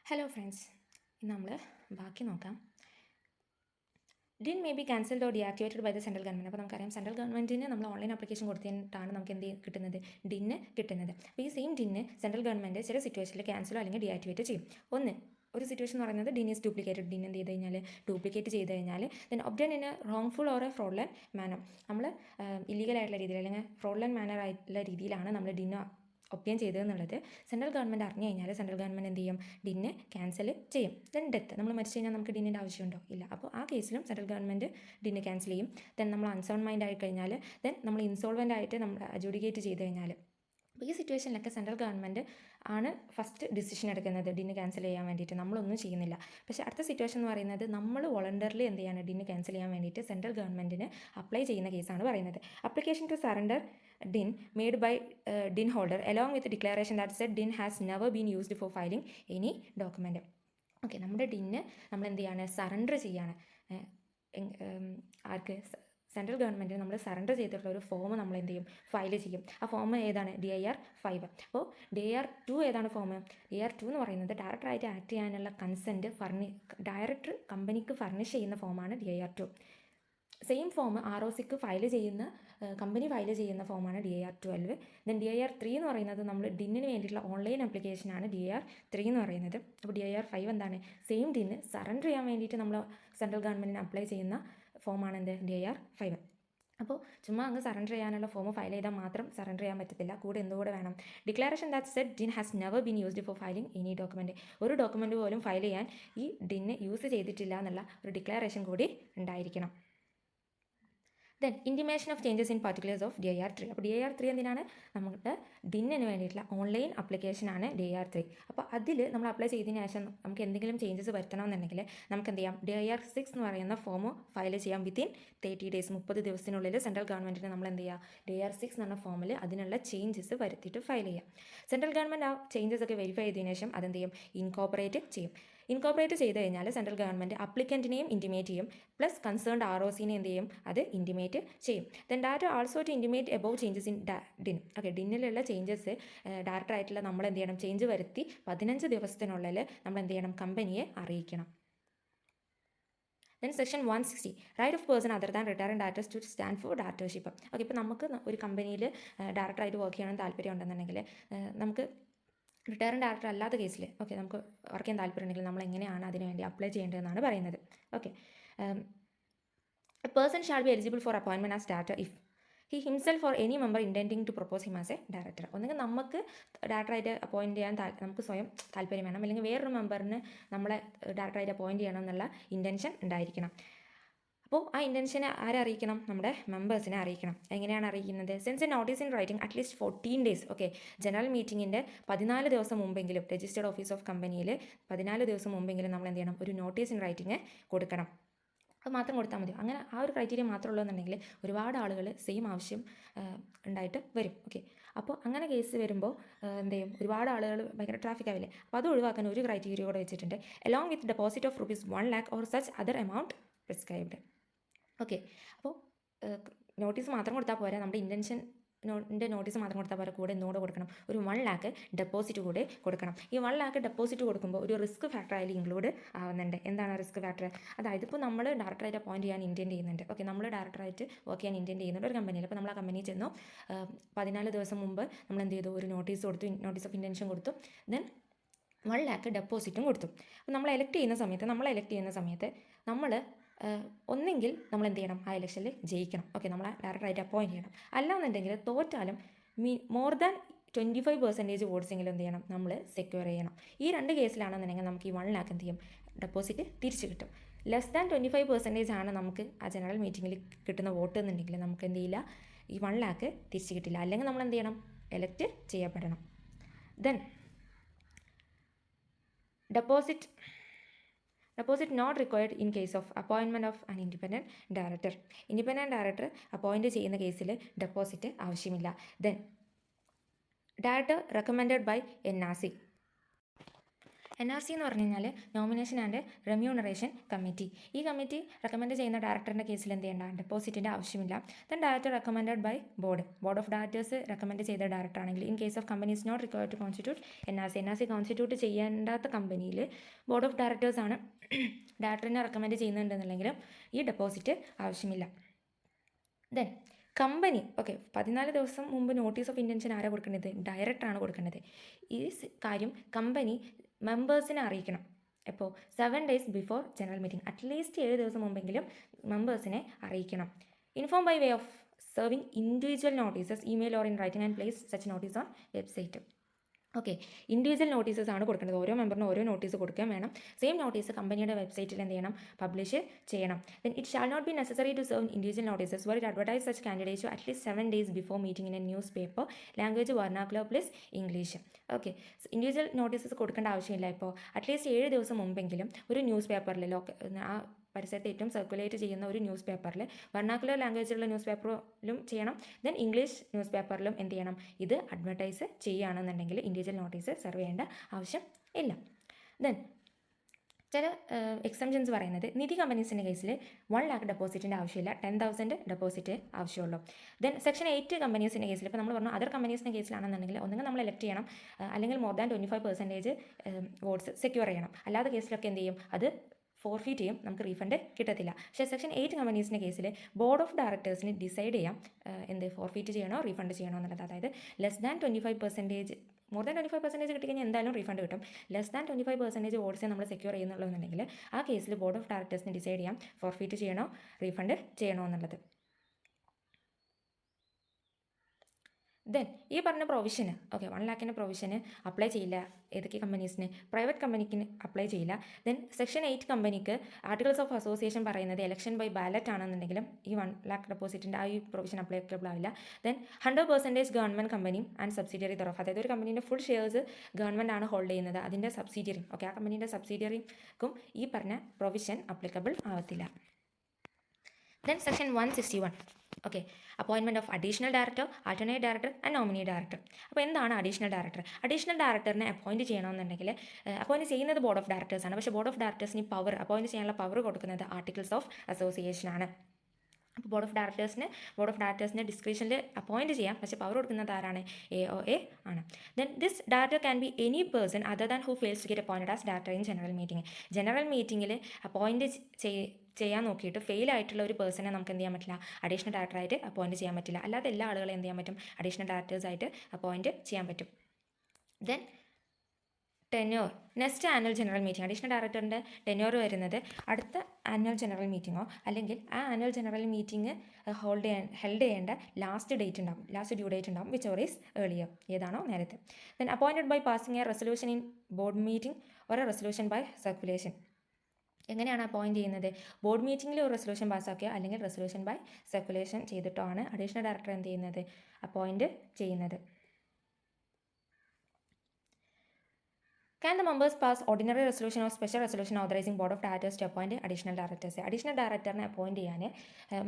Hello friends, ഇന്ന് നമ്മൾ ബാക്കി നോക്കാം. DIN may be cancelled or deactivated by the central government. അപ്പോൾ നമുക്കറിയാം സെൻട്രൽ ഗവൺമെൻറ്റിന് നമ്മൾ ഓൺലൈൻ ആപ്ലിക്കേഷൻ കൊടുത്തിട്ടാണ് നമുക്ക് എന്ത് കിട്ടുന്നത്, ഡിന്ന് കിട്ടുന്നത്. അപ്പോൾ ഈ സെയിം ഡിന്ന് സെൻട്രൽ ഗവൺമെൻറ് ചില സിറ്റുവേഷനിൽ ക്യാൻസലോ അല്ലെങ്കിൽ ഡിആക്ടിവേറ്റ് ചെയ്യും. ഒരു സിറ്റുവേഷൻ എന്ന് പറയുന്നത് ഡിൻ ഈസ് ഡ്യൂപ്ലിക്കേറ്റഡ്. ഡിൻ എന്ത് ചെയ്ത് കഴിഞ്ഞാൽ ഡ്യൂപ്ലിക്കേറ്റ് ചെയ്ത് കഴിഞ്ഞാൽ then obtain in a wrongful or a fraudulent manner. നമ്മൾ ഇല്ലീഗലായിട്ടുള്ള രീതിയിൽ അല്ലെങ്കിൽ ഫ്രോഡ്ലൻ മാനർ ആയിട്ടുള്ള രീതിയിലാണ് നമ്മൾ ഡിന്ന് ഒബ്റ്റൈൻ ചെയ്തതെന്നുള്ളത് സെൻട്രൽ ഗവൺമെൻറ് അറിഞ്ഞു കഴിഞ്ഞാൽ സെൻട്രൽ ഗവൺമെൻറ് എന്ത് ചെയ്യും, ഡിന്ന് ക്യാൻസൽ ചെയ്യും. ദെൻ ഡെത്ത്, നമ്മൾ മരിച്ചു കഴിഞ്ഞാൽ നമുക്ക് ഡിന്നിൻ്റെ ആവശ്യമുണ്ടോ? ഇല്ല. അപ്പോൾ ആ കേസിലും സെൻട്രൽ ഗവൺമെൻറ് ഡിന്ന് ക്യാൻസൽ ചെയ്യും. ദെൻ നമ്മൾ അൺസൗണ്ട് മൈൻഡ് ആയി കഴിഞ്ഞാൽ ദെൻ നമ്മൾ ഇൻസോൾവൻ്റ് ആയിട്ട് നമ്മൾ അഡ്ജുഡിക്കേറ്റ് ചെയ്ത് കഴിഞ്ഞാൽ, അപ്പോൾ ഈ സിറ്റുവേഷനിലൊക്കെ സെൻട്രൽ ഗവൺമെൻറ് ആണ് ഫസ്റ്റ് ഡിസിഷൻ എടുക്കുന്നത് ഡിന്ന് ക്യാൻസൽ ചെയ്യാൻ വേണ്ടിയിട്ട്. നമ്മളൊന്നും ചെയ്യുന്നില്ല. പക്ഷേ അടുത്ത സിറ്റുവേഷൻ എന്ന് പറയുന്നത് നമ്മൾ വോളണ്ടറിലി എന്ത് ചെയ്യാണ്, ഡിന്ന് ക്യാൻസൽ ചെയ്യാൻ വേണ്ടിയിട്ട് സെൻട്രൽ ഗവൺമെൻറ്റിന് അപ്ലൈ ചെയ്യുന്ന കേസാണ് പറയുന്നത്. Application to surrender DIN made by DIN holder along with the declaration that said DIN has never been used for filing any document. Okay, നമ്മുടെ ഡിന്ന് നമ്മൾ എന്ത് ചെയ്യാണ്, സറണ്ടർ ചെയ്യാണ്. ആർക്ക്? സെൻട്രൽ ഗവൺമെൻറ്റിന് നമ്മൾ സറണ്ടർ ചെയ്തിട്ടുള്ള ഒരു ഫോം നമ്മൾ എന്ത് ചെയ്യും, ഫയൽ ചെയ്യും. ആ ഫോം ഏതാണ്? DIR 5. അപ്പോൾ DIR 2 ഏതാണ് ഫോം? DIR 2 എന്ന് പറയുന്നത് ഡയറക്ടറായിട്ട് ആക്ട് ചെയ്യാനുള്ള കൺസെൻറ്റ് ഡയറക്ടർ കമ്പനിക്ക് ഫർണിഷ് ചെയ്യുന്ന ഫോമാണ് DIR 2. സെയിം ഫോം ROCക്ക് ഫയൽ ചെയ്യുന്ന കമ്പനി ഫയൽ ചെയ്യുന്ന ഫോമാണ് DIR 12. ദെൻ DIR 3 എന്ന് പറയുന്നത് നമ്മൾ ഡിന്നിന് വേണ്ടിയിട്ടുള്ള ഓൺലൈൻ ആപ്ലിക്കേഷനാണ് DIR 3 എന്ന് പറയുന്നത്. അപ്പോൾ DIR 5 എന്താണ്? സെയിം ഡിന്ന് സറണ്ടർ ചെയ്യാൻ വേണ്ടിയിട്ട് നമ്മൾ സെൻട്രൽ ഗവൺമെൻറ്റിന് അപ്ലൈ ചെയ്യുന്ന ഫോമാണ് എന്ത്? DIR 5. അപ്പോൾ ചുമ്മാ അങ്ങ് സറണ്ടർ ചെയ്യാനുള്ള ഫോം ഫയൽ ചെയ്താൽ മാത്രം സറണ്ടർ ചെയ്യാൻ പറ്റത്തില്ല. കൂടെ എന്തുകൂടെ വേണം? Declaration that said DIN has never been used for filing any document. ഒരു ഡോക്യുമെൻറ്റ് പോലും ഫയൽ ചെയ്യാൻ ഈ ഡിന്ന് യൂസ് ചെയ്തിട്ടില്ല എന്നുള്ള ഒരു ഡിക്ലറേഷൻ കൂടി ഉണ്ടായിരിക്കണം. Then intimation of changes in particulars of DIR 3. അപ്പോൾ DIR 3 എന്തിനാണ്? നമ്മുടെ ഡിന്നിന് വേണ്ടിയിട്ടുള്ള ഓൺലൈൻ ആപ്ലിക്കേഷനാണ് DIR 3. അപ്പോൾ അതിൽ നമ്മൾ അപ്ലൈ ചെയ്തതിന് ശേഷം നമുക്ക് എന്തെങ്കിലും ചേഞ്ചസ് വരുത്തണമെന്നുണ്ടെങ്കിൽ നമുക്ക് എന്ത് ചെയ്യാം, DIR 6 എന്ന് പറയുന്ന ഫോം ഫയൽ ചെയ്യാം വിത്തിൻ 30 days. 30 ദിവസത്തിനുള്ളിൽ സെൻട്രൽ ഗവൺമെൻറ്റിന് നമ്മൾ എന്ത് ചെയ്യുക, DIR 6 എന്ന് പറഞ്ഞ ഫോമിൽ അതിനുള്ള ചേഞ്ചസ് വരുത്തിയിട്ട് ഫയൽ ചെയ്യാം. സെൻട്രൽ ഗവൺമെൻറ് ആ ചേഞ്ചസ് ഒക്കെ വെരിഫൈ ചെയ്തതിന് ശേഷം അതെന്ത് ചെയ്യും, ഇൻകോപ്പറേറ്റ് ചെയ്യും. ഇൻകോപ്പറേറ്റ് ചെയ്ത് കഴിഞ്ഞാൽ സെൻട്രൽ ഗവൺമെൻറ് അപ്ലിക്കൻറ്റിനെയും ഇൻറ്റിമേറ്റ് ചെയ്യും, പ്ലസ് കൺസേൺഡ് ROCനെ എന്ത് ചെയ്യും, അത് ഇൻറ്റിമേറ്റ് ചെയ്യും. Then director also to intimate above changes in DIN. Okay, ഡിന്നിലുള്ള ചേഞ്ചസ് ഡയറക്ടറായിട്ടുള്ള നമ്മൾ എന്ത് ചെയ്യണം, ചേഞ്ച് വരുത്തി 15 ദിവസത്തിനുള്ളിൽ നമ്മൾ എന്ത് ചെയ്യണം, കമ്പനിയെ അറിയിക്കണം. Then section 160, right of person other than retiring directors to stand for directorship. Okay, ഇപ്പോൾ നമുക്ക് ഒരു കമ്പനിയിൽ ഡയറക്ടറായിട്ട് വർക്ക് ചെയ്യണമെന്ന് താല്പര്യം ഉണ്ടെന്നുണ്ടെങ്കിൽ നമുക്ക് റിട്ടയറിംഗ് ഡയറക്ടർ അല്ലാത്ത കേസിൽ നമുക്ക് വർക്ക് ചെയ്യാൻ താല്പര്യമുണ്ടെങ്കിൽ നമ്മൾ എങ്ങനെയാണ് അതിന് വേണ്ടി അപ്ലൈ ചെയ്യേണ്ടതെന്നാണ് പറയുന്നത്. Okay, a person shall be eligible for appointment as director if he himself or any member intending to propose him as a director. ഒന്നെങ്കിൽ നമുക്ക് ഡയറക്ടറായിട്ട് അപ്പോയിൻറ്റ് ചെയ്യാൻ നമുക്ക് സ്വയം താല്പര്യം വേണം, അല്ലെങ്കിൽ വേറൊരു മെമ്പറിന് നമ്മളെ ഡയറക്ടറായിട്ട് അപ്പോയിൻറ്റ് ചെയ്യണം എന്നുള്ള ഇൻറ്റൻഷൻ ഉണ്ടായിരിക്കണം. അപ്പോൾ ആ ഇൻറ്റൻഷനെ ആരെ അറിയിക്കണം? നമ്മുടെ മെമ്പേഴ്സിനെ അറിയിക്കണം. എങ്ങനെയാണ് അറിയിക്കുന്നത്? Sends a notice in writing at least 14 days. Okay, general മീറ്റിങ്ങിൻ്റെ 14 ദിവസം മുമ്പെങ്കിലും രജിസ്റ്റേർഡ് ഓഫീസ് ഓഫ് കമ്പനിയിൽ 14 ദിവസം മുമ്പെങ്കിലും നമ്മൾ എന്ത് ചെയ്യണം, ഒരു നോട്ടീസ് ഇൻ റൈറ്റിംഗ് കൊടുക്കണം. അത് മാത്രം കൊടുത്താൽ മതി. അങ്ങനെ ആ ഒരു ക്രൈറ്റീരിയ മാത്രമേ ഉള്ളൂ എന്നുണ്ടെങ്കിൽ ഒരുപാട് ആളുകൾ സെയിം ആവശ്യം ഉണ്ടായിട്ട് വരും. ഓക്കെ, അപ്പോൾ അങ്ങനെ കേസ് വരുമ്പോൾ എന്ത് ചെയ്യും, ഒരുപാട് ആളുകൾ ഭയങ്കര ട്രാഫിക് ആവില്ലേ. അപ്പോൾ അത് ഒഴിവാക്കാൻ ഒരു ക്രൈറ്റീരിയ കൂടെ വെച്ചിട്ടുണ്ട്. Along with deposit of ₹1 lakh or such other amount prescribed. Okay, അപ്പോൾ നോട്ടീസ് മാത്രം കൊടുത്താൽ പോരാ, നമ്മുടെ ഇൻറ്റൻഷൻ്റെ നോട്ടീസ് മാത്രം കൊടുത്താൽ പോരാ, കൂടെ എന്തുകൂടെ കൊടുക്കണം, ഒരു 1 lakh ഡെപ്പോസിറ്റ് കൂടെ കൊടുക്കണം. ഈ 1 lakh ഡെപ്പോസിറ്റ് കൊടുക്കുമ്പോൾ ഒരു റിസ്ക് ഫാക്ടർ അതിൽ ഇൻക്ലൂഡ് ആവുന്നുണ്ട്. എന്താണ് റിസ്ക് ഫാക്ടർ? അതായത് ഇപ്പോൾ നമ്മൾ ഡയറക്ടറായിട്ട് അപ്പോയിൻറ്റ് ചെയ്യാൻ ഇൻറ്റൻറ്റ് ചെയ്യുന്നുണ്ട്. ഓക്കെ, നമ്മൾ ഡയറക്ടറായിട്ട് വർക്ക് ചെയ്യാൻ ഇൻറ്റൻറ്റ് ചെയ്യുന്നുണ്ട് ഒരു കമ്പനിയിൽ. അപ്പോൾ നമ്മൾ ആ കമ്പനിയിൽ ചെന്നു 14 ദിവസം മുമ്പ് നമ്മൾ എന്ത് ചെയ്തു, ഒരു നോട്ടീസ് കൊടുത്തു, നോട്ടീസ് ഓഫ് ഇൻറ്റൻഷൻ കൊടുത്തു. ദെൻ 1 lakh ഡെപ്പോസിറ്റും കൊടുത്തു. അപ്പോൾ നമ്മൾ എലക്ട് ചെയ്യുന്ന സമയത്ത് നമ്മൾ ഒന്നെങ്കിൽ നമ്മൾ എന്ത് ചെയ്യണം, ആ ഇലക്ഷനിൽ ജയിക്കണം. ഓക്കെ, നമ്മളെ ഡയറക്ടറായിട്ട് അപ്പോയിൻറ്റ് ചെയ്യണം. അല്ലാന്നുണ്ടെങ്കിൽ തോറ്റാലും മോർ ദാൻ 25% വോട്ട്സെങ്കിലും എന്ത് ചെയ്യണം, നമ്മൾ സെക്യൂർ ചെയ്യണം. ഈ 2 കേസിലാണെന്നുണ്ടെങ്കിൽ നമുക്ക് ഈ 1 lakh എന്ത് ചെയ്യും, ഡെപ്പോസിറ്റ് തിരിച്ചു കിട്ടും. ലെസ് ദാൻ 25% ആണ് നമുക്ക് ആ ജനറൽ മീറ്റിങ്ങിൽ കിട്ടുന്ന വോട്ട് എന്നുണ്ടെങ്കിൽ നമുക്ക് എന്ത് ചെയ്യില്ല, ഈ 1 lakh തിരിച്ചു കിട്ടില്ല. അല്ലെങ്കിൽ നമ്മൾ എന്ത് ചെയ്യണം, എലക്ട് ചെയ്യപ്പെടണം. Then Deposit not required in case of appointment of an independent director. Independent director appoint ചെയ്യുന്ന കേസിൽ ഡെപ്പോസിറ്റ് ആവശ്യമില്ല. Then director recommended by NRC. NRC എന്ന് പറഞ്ഞു കഴിഞ്ഞാൽ നോമിനേഷൻ ആൻഡ് റെമ്യൂണറേഷൻ കമ്മിറ്റി. ഈ കമ്മിറ്റി റെക്കമെൻഡ് ചെയ്യുന്ന ഡയറക്ടറിൻ്റെ കേസിൽ എന്ത് ചെയ്യേണ്ട, ഡെപ്പോസിറ്റിൻ്റെ ആവശ്യമില്ല. Then director recommended by board of directors recommend ചെയ്ത ഡയറക്ടർ ആണെങ്കിൽ in case of companies not required to constitute NRC constitute ചെയ്യേണ്ടാത്ത കമ്പനിയിൽ ബോർഡ് ഓഫ് ഡയറക്ടേഴ്സ് ആണ് ഡയറക്ടറിനെ റെക്കമെൻഡ് ചെയ്യുന്നുണ്ടെന്നുണ്ടെങ്കിലും ഈ ഡെപ്പോസിറ്റ് ആവശ്യമില്ല. ദെൻ കമ്പനി 14 ദിവസം മുമ്പ് നോട്ടീസ് ഓഫ് ഇൻറ്റൻഷൻ ആരാ കൊടുക്കേണ്ടത്, ഡയറക്ടറാണ് കൊടുക്കേണ്ടത്. ഈ കാര്യം കമ്പനി മെമ്പേഴ്സിനെ അറിയിക്കണം. എപ്പോൾ 7 days before general meeting, at least 7 ദിവസം മുമ്പെങ്കിലും മെമ്പേഴ്സിനെ അറിയിക്കണം. Inform by way of serving individual notices email or in writing and place such notice on website. Individual notices ആണ് കൊടുക്കേണ്ടത്. ഓരോ മെമ്പറിനും ഓരോ നോട്ടീസ് കൊടുക്കാൻ വേണം. സെയിം നോട്ടീസ് കമ്പനിയുടെ വെബ്സൈറ്റിൽ എന്ത് ചെയ്യണം, പബ്ലിഷ് ചെയ്യണം. Then it shall not be necessary to serve individual notices where it advertise such candidates at least 7 days before meeting in a newspaper language vernacular plus English. Individual notices കൊടുക്കേണ്ട ആവശ്യമില്ല. ഇപ്പോൾ at least 7 ദിവസം മുമ്പെങ്കിലും ഒരു news പേപ്പറിൽ ആ പരിസരത്ത് ഏറ്റവും സർക്കുലേറ്റ് ചെയ്യുന്ന ഒരു ന്യൂസ് പേപ്പറിൽ വെർനാക്കുലർ ലാംഗ്വേജിലുള്ള ന്യൂസ് പേപ്പറിലും ചെയ്യണം. ദെൻ ഇംഗ്ലീഷ് ന്യൂസ് പേപ്പറിലും എന്ത് ചെയ്യണം, ഇത് അഡ്വർടൈസ് ചെയ്യുകയാണെന്നുണ്ടെങ്കിൽ ഇൻഡിവിജ്വൽ നോട്ടീസ് സെർവ് ചെയ്യേണ്ട ആവശ്യം ഇല്ല. ദെൻ ചില എക്സംഷൻസ് പറയുന്നത് നിധി കമ്പനീസിൻ്റെ കേസിൽ 1 lakh ഡെപ്പോസിറ്റിൻ്റെ ആവശ്യമില്ല, 10,000 ഡെപ്പോസിറ്റ് ആവശ്യമുള്ളൂ. ദെൻ സെക്ഷൻ 8 കമ്പനീസിൻ്റെ കേസിൽ ഇപ്പോൾ നമ്മൾ പറഞ്ഞു അതർ കമ്പനീസിൻ്റെ കേസിലാണെന്നുണ്ടെങ്കിൽ ഒന്നുകിൽ നമ്മൾ എലക്ട് ചെയ്യണം, അല്ലെങ്കിൽ മോർ ദാൻ 25% വോട്ട്സ് സെക്യൂർ ചെയ്യണം. അല്ലാത്ത കേസിലൊക്കെ എന്ത് ചെയ്യും, അത് ഫോർഫീറ്റ് ചെയ്യും, നമുക്ക് റീഫണ്ട് കിട്ടത്തില്ല. പക്ഷേ സെക്ഷൻ 8 കമ്പനീസിൻ്റെ കേസിൽ ബോർഡ് ഓഫ് ഡയറക്ടേഴ്സിന് ഡിസൈഡ് ചെയ്യാം എന്ത് ഫോർഫീറ്റ് ചെയ്യണോ റീഫണ്ട് ചെയ്യണോ എന്നുള്ളത്. അതായത് ലെസ് ദാൻ 25%, മോർ ദാൻ 25% കിട്ടിക്കഴിഞ്ഞാൽ എന്തായാലും റീഫണ്ട് കിട്ടും. ലെസ് ദാൻ 25% വോട്ട്സ് നമ്മൾ സെക്യൂർ ചെയ്യുന്നുള്ളതെന്നുണ്ടെങ്കിൽ ആ കേസിൽ ബോർഡ് ഓഫ് ഡയറക്ടേഴ്സിന് ഡിസൈഡ് ചെയ്യാം ഫോർഫീറ്റ് ചെയ്യണോ റീഫണ്ട് ചെയ്യണോ എന്നുള്ളത്. ദെൻ ഈ പറഞ്ഞ പ്രൊവിഷന് 1 lakh പ്രൊവിഷന് അപ്ലൈ ചെയ്യില്ല. ഏതൊക്കെ കമ്പനീസിന്, പ്രൈവറ്റ് കമ്പനിക്ക് അപ്ലൈ ചെയ്യില്ല. ദെൻ സെക്ഷൻ 8 കമ്പനിക്ക് ആർട്ടിക്കിൾസ് ഓഫ് അസോസിയേഷൻ പറയുന്നത് ഇലക്ഷൻ ബൈ ബാലറ്റ് ആണെന്നുണ്ടെങ്കിലും ഈ 1 lakh ഡെപ്പോസിറ്റിൻ്റെ ആ ഈ പ്രൊവിഷൻ അപ്ലൈക്കബിൾ ആവില്ല. Then 100% government company and subsidiary തറഫ്, അതായത് ഒരു കമ്പനീൻ്റെ ഫുൾ ഷെയർസ് ഗവൺമെൻറ് ആണ് ഹോൾഡ് ചെയ്യുന്നത്, അതിൻ്റെ സബ്സിഡിയറി ആ കമ്പനീൻ്റെ സബ്സിഡിയറിക്കും ഈ പറഞ്ഞ പ്രൊവിഷൻ അപ്ലിക്കബിൾ ആവത്തില്ല. Then section 161 appointment of additional director, alternate director and nominee director. അപ്പോൾ എന്താണ് അഡീഷണൽ ഡയറക്ടർ? അഡീഷണൽ ഡയറക്ടറിനെ അപ്പോയിൻറ്റ് ചെയ്യണമെന്നുണ്ടെങ്കിൽ അപ്പോയിൻറ്റ് ചെയ്യുന്നത് ബോർഡ് ഓഫ് ഡയറക്ടേഴ്സാണ്. പക്ഷേ ബോർഡ് ഓഫ് ഡയറക്ടേഴ്സിന് അപ്പോയിൻറ്റ് ചെയ്യാനുള്ള പവർ കൊടുക്കുന്നത് ആർട്ടിക്കിൾസ് ഓഫ് അസോസിയേഷനാണ്. അപ്പോൾ ബോർഡ് ഓഫ് ഡയറക്ടേഴ്സിനെ ഡിസ്ക്രിപ്ഷനിൽ അപ്പോയിൻറ്റ് ചെയ്യാം, പക്ഷേ പവർ കൊടുക്കുന്നത് ആരാണ്? AOA ആണ്. Then this director can be any person other than who fails to get appointed as director in general മീറ്റിംഗിൽ അപ്പോയിൻറ്റ് ചെയ്യാൻ നോക്കിയിട്ട് ഫെയിൽ ആയിട്ടുള്ള ഒരു പേഴ്സണെ നമുക്ക് എന്ത് ചെയ്യാൻ പറ്റില്ല, അഡീഷണൽ ഡയറക്ടറായിട്ട് അപ്പോയിൻറ്റ് ചെയ്യാൻ പറ്റില്ല. അല്ലാതെ എല്ലാ ആളുകളെയും എന്ത് ചെയ്യാൻ പറ്റും, അഡീഷണൽ ഡയറക്ടേഴ്സായിട്ട് അപ്പോയിൻറ്റ് ചെയ്യാൻ പറ്റും. Then tenure, next annual general meeting, additional ഡയറക്ടറിൻ്റെ ടെന്യൂർ വരുന്നത് അടുത്ത ആനുവൽ ജനറൽ മീറ്റിങ്ങോ അല്ലെങ്കിൽ ആ ആനുവൽ ജനറൽ മീറ്റിംഗ് ഹെൽഡ് ചെയ്യേണ്ട ലാസ്റ്റ് ഡ്യൂ ഡേറ്റ് ഉണ്ടാവും വിച്ച് ഓർ ഈസ് ഏർലിയർ, ഏതാണോ നേരത്തെ. Then appointed by passing a resolution in board meeting or a resolution by circulation. എങ്ങനെയാണ് അപ്പോയിൻറ്റ് ചെയ്യുന്നത്? ബോർഡ് മീറ്റിംഗിൽ ഒരു റെസൊല്യൂഷൻ പാസ്സാക്കുക അല്ലെങ്കിൽ റെസൊല്യൂഷൻ ബൈ സർക്കുലേഷൻ ചെയ്തിട്ടോ ആണ് അഡീഷണൽ ഡയറക്ടർ എന്ത് ചെയ്യുന്നത്, അപ്പോയിൻറ്റ് ചെയ്യുന്നത്. Can the members pass ordinary resolution or special resolution authorizing board of directors to appoint additional directors? Additional ഡയറക്ടറിനെ അപ്പോയിൻറ്റ് ചെയ്യാൻ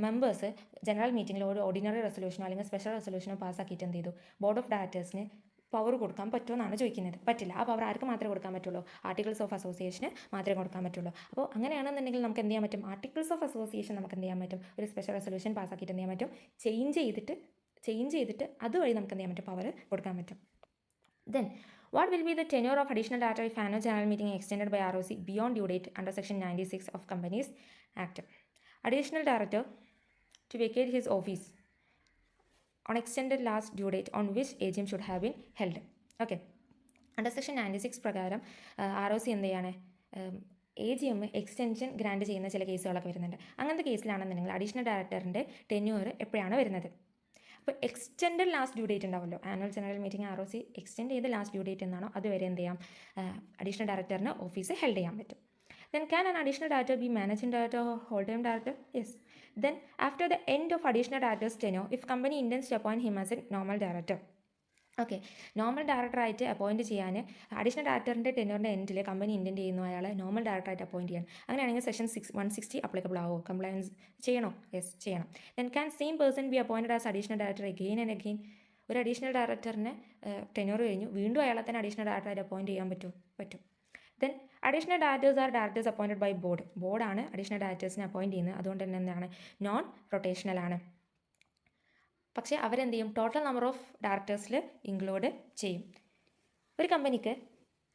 മെമ്പേഴ്സ് ജനറൽ മീറ്റിംഗിൽ ഒരു ഓർഡിനറി റെസൊല്യൂഷനോ അല്ലെങ്കിൽ സ്പെഷ്യൽ റെസൊല്യൂഷനോ പാസ്സാക്കിയിട്ട് എന്ത് ചെയ്തു, ബോർഡ് ഓഫ് ഡയറക്ടേഴ്സിന് പവർ കൊടുക്കാൻ പറ്റുമെന്നാണ് ചോദിക്കുന്നത്. പറ്റില്ല. ആ പവർ ആർക്ക് മാത്രമേ കൊടുക്കാൻ പറ്റുള്ളൂ? ആർട്ടിക്കിൾസ് ഓഫ് അസോസിയേഷന് മാത്രമേ കൊടുക്കാൻ പറ്റുള്ളൂ. അപ്പോൾ അങ്ങനെയാണെന്നുണ്ടെങ്കിൽ നമുക്ക് എന്ത് ചെയ്യാൻ പറ്റും, ആർട്ടിക്കിൾസ് ഓഫ് അസോസിയേഷൻ നമുക്ക് എന്ത് ചെയ്യാൻ പറ്റും, ഒരു സ്പെഷ്യൽ റെസൊല്യൂഷൻ പാസ്സാക്കിയിട്ട് എന്ത് ചെയ്യാൻ പറ്റും, ചേഞ്ച് ചെയ്തിട്ട് അതുവഴി നമുക്ക് എന്ത് ചെയ്യാൻ പറ്റും, പവർ കൊടുക്കാൻ പറ്റും. Then what will be the tenure of additional director if annual general meeting extended by ROC beyond due date under section 96 of Companies Act? Additional director to vacate his office on extended last due date on which AGM should have been held. Under section 96 പ്രകാരം ROC എന്ത് ചെയ്യാണ്, AGM extension grand ചെയ്യുന്ന ചില കേസുകളൊക്കെ വരുന്നുണ്ട്. അങ്ങനത്തെ കേസിലാണെന്നുണ്ടെങ്കിൽ additional ഡയറക്ടറിൻ്റെ tenure എപ്പോഴാണ് വരുന്നത്? അപ്പോൾ എക്സ്റ്റെൻഡഡ് ലാസ്റ്റ് ഡ്യൂ ഡേറ്റ് ഉണ്ടാവുമല്ലോ, annual general meeting ROC extend ചെയ്ത് ലാസ്റ്റ് ഡ്യൂ ഡേറ്റ് എന്നാണോ അതുവരെ എന്ത് ചെയ്യാം, അഡീഷണൽ ഡയറക്ടറിന് ഓഫീസ് ഹെൽഡ് ചെയ്യാൻ പറ്റും. Then can an additional director be managing director or whole time director? Yes. Then after the end of additional director's tenure, if company intends to appoint him as a normal director, normal ഡയറക്ടറായിട്ട് appoint ചെയ്യാൻ additional ഡയറക്ടറിൻ്റെ ടെന്യൂറിൻ്റെ എൻഡിൽ company intent ചെയ്യുന്നു അയാളെ normal ഡയറക്ടറായിട്ട് appoint ചെയ്യാൻ. അങ്ങനെയാണെങ്കിൽ സെക്ഷൻ 160 അപ്ലിക്കബിൾ ആവുമോ? കംപ്ലയൻസ് ചെയ്യണോ? യെസ്, ചെയ്യണം. Then can same person be appointed as additional director again and again? ഒരു അഡീഷണൽ ഡയറക്ടറിനെ ടെന്യൂർ കഴിഞ്ഞു വീണ്ടും അയാളെ തന്നെ അഡീഷണൽ ഡയറക്ടറായിട്ട് അപ്പോയിൻറ്റ് ചെയ്യാൻ പറ്റും. Then additional directors are directors appointed by ബോർഡാണ് അഡീഷണൽ ഡയറക്ടേഴ്സിനെ അപ്പോയിൻറ്റ് ചെയ്യുന്നത്. അതുകൊണ്ട് തന്നെ എന്താണ്, നോൺ റൊട്ടേഷണൽ ആണ്. പക്ഷേ അവരെന്ത് ചെയ്യും, ടോട്ടൽ നമ്പർ ഓഫ് ഡയറക്ടേഴ്സിൽ ഇൻക്ലൂഡ് ചെയ്യും. ഒരു കമ്പനിക്ക്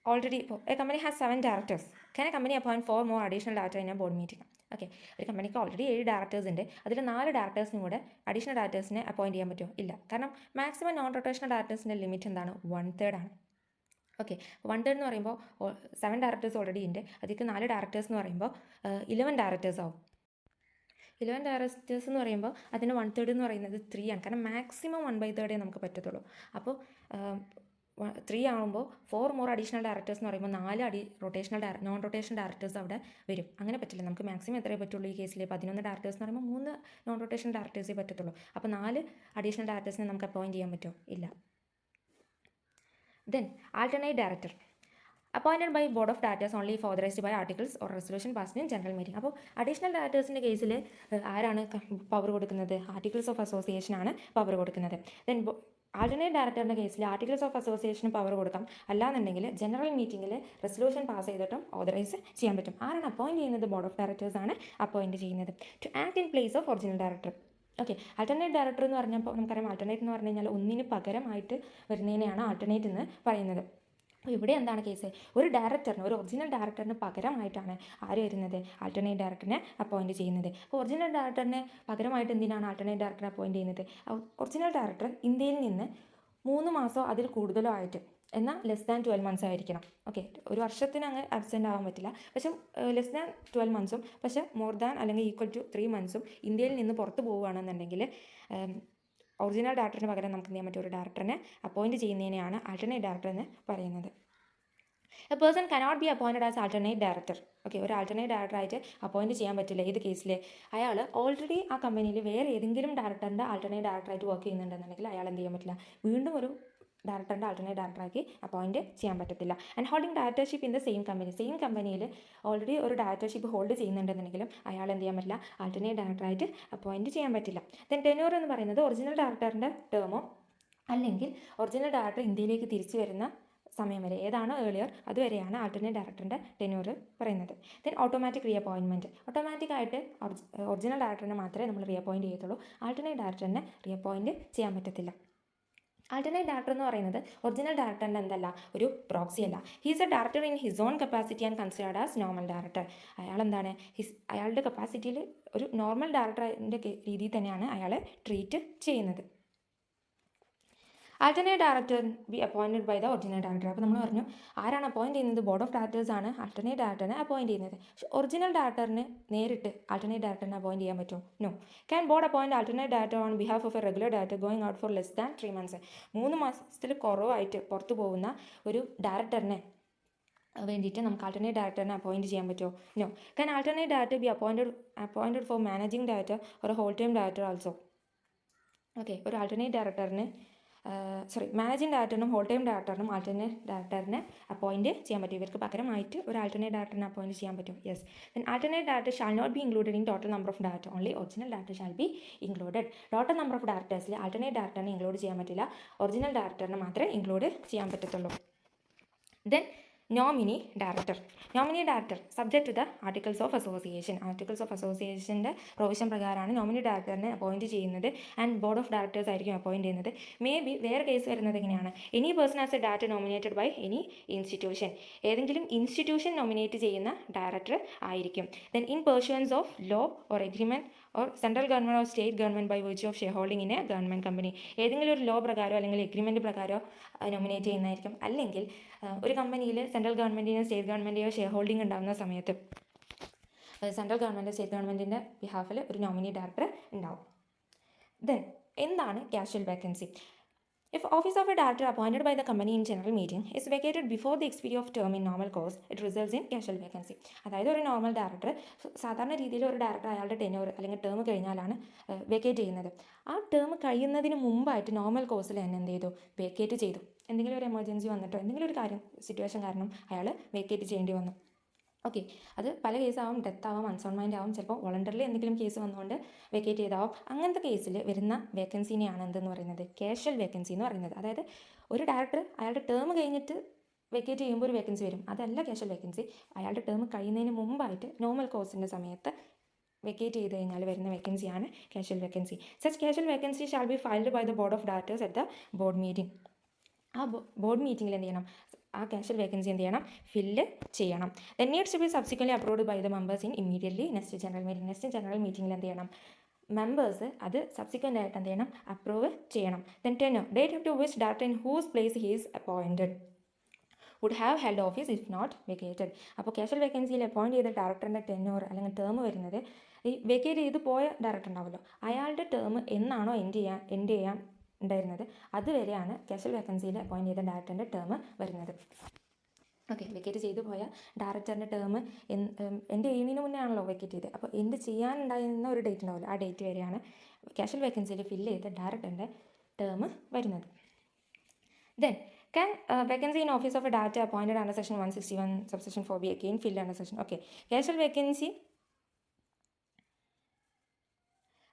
ഓൾറെഡി ഇപ്പോൾ A company has 7 directors, can A company appoint 4 more additional director in A board meeting? Okay, ഒരു കമ്പനിക്ക് ഓൾറെഡി 7 ഡയറക്ടേഴ്സ് ഉണ്ട്, അതിൽ 4 ഡയറക്ടേഴ്സിനും കൂടെ അഡീഷണൽ ഡയറക്ടേഴ്സിനെ അപ്പോയിൻറ്റ് ചെയ്യാൻ പറ്റുമോ? ഇല്ല. കാരണം മാക്സിമം നോൺ റൊട്ടേഷണൽ ഡയറക്ടേഴ്സിൻ്റെ ലിമിറ്റ് എന്താണ്, 1/3 ആണ്. ഓക്കെ, 1/3 എന്ന് പറയുമ്പോൾ 7 ഡയറക്ടേഴ്സ് ഓൾറെഡി ഉണ്ട്, അതിലേക്ക് 4 ഡയറക്ടേഴ്സ് എന്ന് പറയുമ്പോൾ 11 ഡയറക്ടേഴ്സ് ആവും. 11 ഡയറക്ടേഴ്സ് എന്ന് പറയുമ്പോൾ അതിന് 1/3 എന്ന് പറയുന്നത് 3 ആണ്. കാരണം മാക്സിമം 1/3 നമുക്ക് പറ്റത്തുള്ളൂ. അപ്പോൾ 3 ആകുമ്പോൾ 4 മോർ അഡീഷണൽ ഡയറക്ടേഴ്സ് എന്ന് പറയുമ്പോൾ 4 നോൺ റൊട്ടേഷണൽ ഡയറക്ടേഴ്സ് അവിടെ വരും. അങ്ങനെ പറ്റില്ല, നമുക്ക് മാക്സിമം എത്രയേ പറ്റുള്ളൂ ഈ കേസിൽ? 11 ഡയറക്ടേഴ്സ് എന്ന് പറയുമ്പോൾ 3 നോൺ റൊട്ടേഷണൽ ഡയറക്ടേഴ്സേ പറ്റത്തുള്ളൂ. അപ്പോൾ 4 അഡീഷണൽ ഡയറക്ടേഴ്സിനെ നമുക്ക് അപ്പോയിൻറ്റ് ചെയ്യാൻ പറ്റുമോ? ഇല്ല. Then alternate director appointed by board of directors only if authorized by articles or resolution passed in general meeting. അപ്പോൾ അഡീഷണൽ ഡയറക്ടേഴ്സിൻ്റെ കേസിൽ ആരാണ് പവർ കൊടുക്കുന്നത്? ആർട്ടിക്കിൾസ് ഓഫ് അസോസിയേഷൻ ആണ് പവർ കൊടുക്കുന്നത്. ദെൻ ആൾട്ടർനേറ്റ് ഡയറക്ടറിൻ്റെ കേസിൽ ആർട്ടിക്കിൾസ് ഓഫ് അസോസിയേഷന് പവർ കൊടുക്കാം, അല്ലാന്നുണ്ടെങ്കിൽ general മീറ്റിംഗിൽ റെസൊല്യൂഷൻ പാസ് ചെയ്തിട്ടും ഓതറൈസ് ചെയ്യാൻ പറ്റും. ആരാണ് അപ്പോയിൻറ്റ് ചെയ്യുന്നത്? ബോർഡ് ഓഫ് ഡയറക്ടേഴ്സ് ആണ് അപ്പോയിൻറ്റ് ചെയ്യുന്നത്. To act in place of original director. Okay, alternate director എന്ന് പറഞ്ഞപ്പോൾ നമുക്കറിയാം, ആൾട്ടർനേറ്റ് എന്ന് പറഞ്ഞു കഴിഞ്ഞാൽ ഒന്നിന് പകരമായിട്ട് വരുന്നതിനെയാണ് ആൾട്ടർനേറ്റ് എന്ന് പറയുന്നത്. അപ്പോൾ ഇവിടെ എന്താണ് കേസ്? ഒരു ഡയറക്ടറിന്, ഒരു ഒറിജിനൽ ഡയറക്ടറിന് പകരമായിട്ടാണ് ആര് വരുന്നത്? ആൾട്ടർനേറ്റ് ഡയറക്ടറിനെ അപ്പോയിൻറ്റ് ചെയ്യുന്നത്. അപ്പോൾ ഒറിജിനൽ ഡയറക്ടറിനെ പകരമായിട്ട് എന്തിനാണ് ആൾട്ടർനേറ്റ് ഡയറക്ടറെ അപ്പോയിൻറ്റ് ചെയ്യുന്നത്? ഒറിജിനൽ ഡയറക്ടർ ഇന്ത്യയിൽ നിന്ന് 3 മാസമോ അതിൽ കൂടുതലോ ആയിട്ട്, എന്നാൽ ലെസ് ദാൻ 12 മന്ത്സ് ആയിരിക്കണം. ഓക്കെ, ഒരു വർഷത്തിന് അങ്ങ് അബ്സെൻ്റ് ആവാൻ പറ്റില്ല, പക്ഷേ ലെസ് ദാൻ 12 മന്ത്സും പക്ഷേ മോർ ദാൻ അല്ലെങ്കിൽ ഈക്വൽ ടു 3 മന്ത്സും ഇന്ത്യയിൽ നിന്ന് പുറത്ത് പോവുകയാണെന്നുണ്ടെങ്കിൽ ഒറിജിനൽ ഡയറക്ടറിന് പകരം നമുക്ക് എന്ത് ചെയ്യാൻ പറ്റും? ഒരു ഡയറക്ടറിനെ അപ്പോയിൻറ്റ് ചെയ്യുന്നതിനെയാണ് ആൾട്ടർനേറ്റ് ഡയറക്ടർ എന്ന് പറയുന്നത്. A person cannot be appointed as alternate director. Okay, ഒരു ആൾട്ടർനേറ്റ് ഡയറക്ടറായിട്ട് അപ്പോയിൻറ്റ് ചെയ്യാൻ പറ്റില്ല. ഏത് കേസിൽ? അയാൾ ഓൾറെഡി ആ കമ്പനിയിൽ വേറെ ഏതെങ്കിലും ഡയറക്ടറിൻ്റെ ആൾട്ടർനേറ്റ് ഡയറക്ടറായിട്ട് വർക്ക് ചെയ്യുന്നുണ്ടെന്നുണ്ടെങ്കിൽ അയാൾ എന്ത് ചെയ്യാൻ പറ്റില്ല? വീണ്ടും ഒരു ഡയറക്ടറിൻ്റെ ആൾട്ടർനേറ്റ് ഡയറക്ടറാക്കി അപ്പോയിൻറ്റ് ചെയ്യാൻ പറ്റത്തില്ല. And holding directorship in the same കമ്പനിയിൽ ഓൾറെഡി ഒരു ഡയറക്ടർഷിപ്പ് ഹോൾഡ് ചെയ്യുന്നുണ്ടെന്നുണ്ടെങ്കിലും അയാൾ എന്ത് ചെയ്യാൻ പറ്റില്ല? ആൾട്ടർനേറ്റ് ഡയറക്ടറായിട്ട് അപ്പോയിൻറ്റ് ചെയ്യാൻ പറ്റില്ല. ദെൻ ടെന്യൂർ എന്ന് പറയുന്നത് ഒറിജിനൽ ഡയറക്ടറിൻ്റെ ടേമോ അല്ലെങ്കിൽ ഒറിജിനൽ ഡയറക്ടർ ഇന്ത്യയിലേക്ക് തിരിച്ചു വരുന്ന സമയം വരെ, ഏതാണോ ഏർലിയർ അതുവരെയാണ് ആൾട്ടർനേറ്റ് ഡയറക്ടറിൻ്റെ ടെന്യൂർ പറയുന്നത്. Then automatic re appointment. ഓട്ടോമാറ്റിക്കായിട്ട് ഒറിജിനൽ ഡയറക്ടറിനെ മാത്രമേ നമ്മൾ റീ അപ്പോയിൻറ്റ് ചെയ്യത്തുള്ളൂ, ആൾട്ടർനേറ്റ് ഡയറക്ടറിനെ റീ അപ്പോയിൻറ്റ് ചെയ്യാൻ പറ്റത്തില്ല. ആൾട്ടർനേറ്റ് ഡയറക്ടർ എന്ന് പറയുന്നത് ഒറിജിനൽ ഡയറക്ടറിൻ്റെ എന്തല്ല, ഒരു പ്രോക്സി അല്ല. He's a director in his own capacity and considered as normal director. അയാളെന്താണ്, അയാളുടെ കപ്പാസിറ്റിയിൽ ഒരു നോർമൽ ഡയറക്ടറിൻ്റെ രീതിയിൽ തന്നെയാണ് അയാളെ ട്രീറ്റ് ചെയ്യുന്നത്. Alternate director be appointed by the original director. അപ്പോൾ നമ്മൾ പറഞ്ഞു, ആരാണ് അപ്പോയിൻറ്റ് ചെയ്യുന്നത്? ബോർഡ് ഓഫ് ഡയറക്ടേഴ്സ് ആണ് ആൾട്ടർനേറ്റ് ഡയറക്ടറിനെ അപ്പോയിൻറ്റ് ചെയ്യുന്നത്. പക്ഷേ ഒറിജിനൽ ഡയറക്ടറിന് നേരിട്ട് ആൾട്ടർനേറ്റ് ഡയറക്ടറിനെ അപ്പോയിൻറ്റ് ചെയ്യാൻ പറ്റുമോ? No. Can board appoint alternate director on behalf of a regular director going out for less than 3 months? 3 മാസത്തിൽ കുറവായിട്ട് പുറത്തു പോകുന്ന ഒരു ഡയറക്ടറിനെ വേണ്ടിയിട്ട് നമുക്ക് ആൾട്ടർനേറ്റ് ഡയറക്ടറിനെ അപ്പോയിൻറ്റ് ചെയ്യാൻ പറ്റുമോ? No. Can alternate director be appointed for managing director ഒരു whole time director also? Okay, ഒരു ആൾട്ടർനേറ്റ് ഡയറക്ടറിന് മാനേജിംഗ് ഡയറക്ടറിനും ഹോൾ ടൈം ഡയറക്ടറിനും ആൾട്ടർനേറ്റ് ഡയറക്ടറിനെ അപ്പോയിൻറ്റ് ചെയ്യാൻ പറ്റും. ഇവർക്ക് പകരമായിട്ട് ഒരു ആൾട്ടർനേറ്റ് ഡയറക്ടറിനെ അപ്പോയിൻറ്റ് ചെയ്യാൻ പറ്റും. Yes. Then alternate director shall not be included in total number of director, only original director shall be included. Total number of ഡയറക്ടേഴ്സിൽ ആൾട്ടർനേറ്റ് ഡയറക്ടറിനെ ഇൻക്ലൂഡ് ചെയ്യാൻ പറ്റില്ല, ഒറിജിനൽ ഡയറക്ടറിനെ മാത്രമേ ഇൻക്ലൂഡ് ചെയ്യാൻ പറ്റത്തുള്ളൂ. Then nominee director. Nominee director subject to the articles of association. Articles of അസോസിയേഷൻ്റെ provision പ്രകാരമാണ് നോമിനി ഡയറക്ടറിനെ അപ്പോയിൻറ്റ് ചെയ്യുന്നത്. ആൻഡ് ബോർഡ് ഓഫ് ഡയറക്ടേഴ്സ് ആയിരിക്കും അപ്പോയിൻറ്റ് ചെയ്യുന്നത്. മേ ബി വേറെ കേസ് വരുന്നത് എങ്ങനെയാണ്? Any person as a director nominated by any institution. ഏതെങ്കിലും ഇൻസ്റ്റിറ്റ്യൂഷൻ നോമിനേറ്റ് ചെയ്യുന്ന ഡയറക്ടർ ആയിരിക്കും. Then in pursuance of law or agreement or central government or state government by virtue of shareholding in a government company. ഏതെങ്കിലും ഒരു law പ്രകാരമോ അല്ലെങ്കിൽ agreement പ്രകാരമോ nominate ചെയ്യുന്നതായിരിക്കും. അല്ലെങ്കിൽ ഒരു കമ്പനിയിൽ സെൻട്രൽ ഗവൺമെൻറ്റിനോ സ്റ്റേറ്റ് ഗവൺമെൻറ്റിനോ ഷെയർ ഹോൾഡിംഗ് ഉണ്ടാകുന്ന സമയത്ത് സെൻട്രൽ ഗവൺമെൻറ് സ്റ്റേറ്റ് ഗവൺമെൻറ്റിൻ്റെ ബിഹാഫിൽ ഒരു നോമിനി ഡയറക്ടർ ഉണ്ടാവും. ദെൻ എന്താണ് casual vacancy? If office of a director appointed by the company in general meeting is vacated before the expiry of term in normal course, it results in casual vacancy. അതായത് ഒരു normal director, സാധാരണ രീതിയിൽ ഒരു director അയാളുടെ tenure അല്ലെങ്കിൽ term കഴിഞ്ഞാലാണ് വേക്കേറ്റ് ചെയ്യുന്നത്. ആ ടേം കഴിയുന്നതിന് മുമ്പായിട്ട് നോർമൽ കോഴ്സിൽ തന്നെ എന്ത് ചെയ്തു? വേക്കേറ്റ് ചെയ്തു. എന്തെങ്കിലും ഒരു എമർജൻസി വന്നിട്ടോ എന്തെങ്കിലും ഒരു സിറ്റുവേഷൻ കാരണം അയാൾ വേക്കേറ്റ് ചെയ്യേണ്ടി വന്നു. ഓക്കെ, അത് പല കേസാവും, ഡെത്ത് ആവാം, അൺസോൺമൈൻഡ് ആവും, ചിലപ്പോൾ വോളണ്ടറിലി എന്തെങ്കിലും കേസ് വന്നുകൊണ്ട് വേക്കേറ്റ് ചെയ്താവും. അങ്ങനത്തെ കേസിൽ വരുന്ന വേക്കൻസിനെയാണ് എന്തെന്ന് പറയുന്നത്? കാഷ്വൽ വേക്കൻസി എന്ന് പറയുന്നത്. അതായത് ഒരു ഡയറക്ടർ അയാളുടെ ടേം കഴിഞ്ഞിട്ട് വെക്കേറ്റ് ചെയ്യുമ്പോൾ ഒരു വേക്കൻസി വരും, അതല്ല കാഷ്വൽ വേക്കൻസി. അയാളുടെ ടേം കഴിയുന്നതിന് മുമ്പായിട്ട് നോർമൽ കോഴ്സിൻ്റെ സമയത്ത് വെക്കേറ്റ് ചെയ്ത് കഴിഞ്ഞാൽ വരുന്ന വേക്കൻസിയാണ് casual vacancy. Such casual vacancy shall be filled by the board of directors at the board meeting. ആ ബോർഡ് മീറ്റിംഗിൽ എന്ത് ചെയ്യണം, ആ കാഷ്വൽ വേക്കൻസി എന്ത് ചെയ്യണം, ഫില്ല് ചെയ്യണം. Then needs to be subsequently approved by the members in immediately next general meeting. Next general മീറ്റിംഗിൽ എന്ത് ചെയ്യണം, മെമ്പേഴ്സ് അത് സബ്സിക്വൻ്റ് ആയിട്ട് എന്ത് ചെയ്യണം, അപ്രൂവ് ചെയ്യണം. Then tenure, date up to which director in whose place he is appointed would have held office if not vacated. അപ്പോൾ casual വേക്കൻസിയിൽ അപ്പോയിൻറ്റ് ചെയ്ത ഡയറക്ടറിൻ്റെ ടെന്നോർ അല്ലെങ്കിൽ ടേം വരുന്നത് ഈ വെക്കേറ്റ് ചെയ്ത് പോയ ഡയറക്ടർ ഉണ്ടാവുമല്ലോ, അയാളുടെ ടേം എന്നാണോ എൻഡ് ചെയ്യാൻ ഉണ്ടായിരുന്നത് അതുവരെയാണ് കാഷ്വൽ വേക്കൻസിയിൽ അപ്പോയിൻറ്റ് ചെയ്ത ഡയറക്ടറിൻ്റെ ടേം വരുന്നത്. ഓക്കെ, വെക്കേറ്റ് ചെയ്തു പോയ ഡയറക്ടറിൻ്റെ ടേം എൻ്റെ ചെയ്യുന്നതിന് മുന്നേ ആണല്ലോ വെക്കേറ്റ് ചെയ്തത്. അപ്പോൾ എൻ്റെ ചെയ്യാനുണ്ടായിരുന്ന ഒരു ഡേറ്റ് ഉണ്ടാവില്ല, ആ ഡേറ്റ് വരെയാണ് കാഷ്വൽ വേക്കൻസിയിൽ ഫില്ല് ചെയ്ത ഡയറക്ടറിൻ്റെ ടേം വരുന്നത്. Then can vacancy in office of a director appointed under section 161 subsection 4 be again filled under section, okay, casual vacancy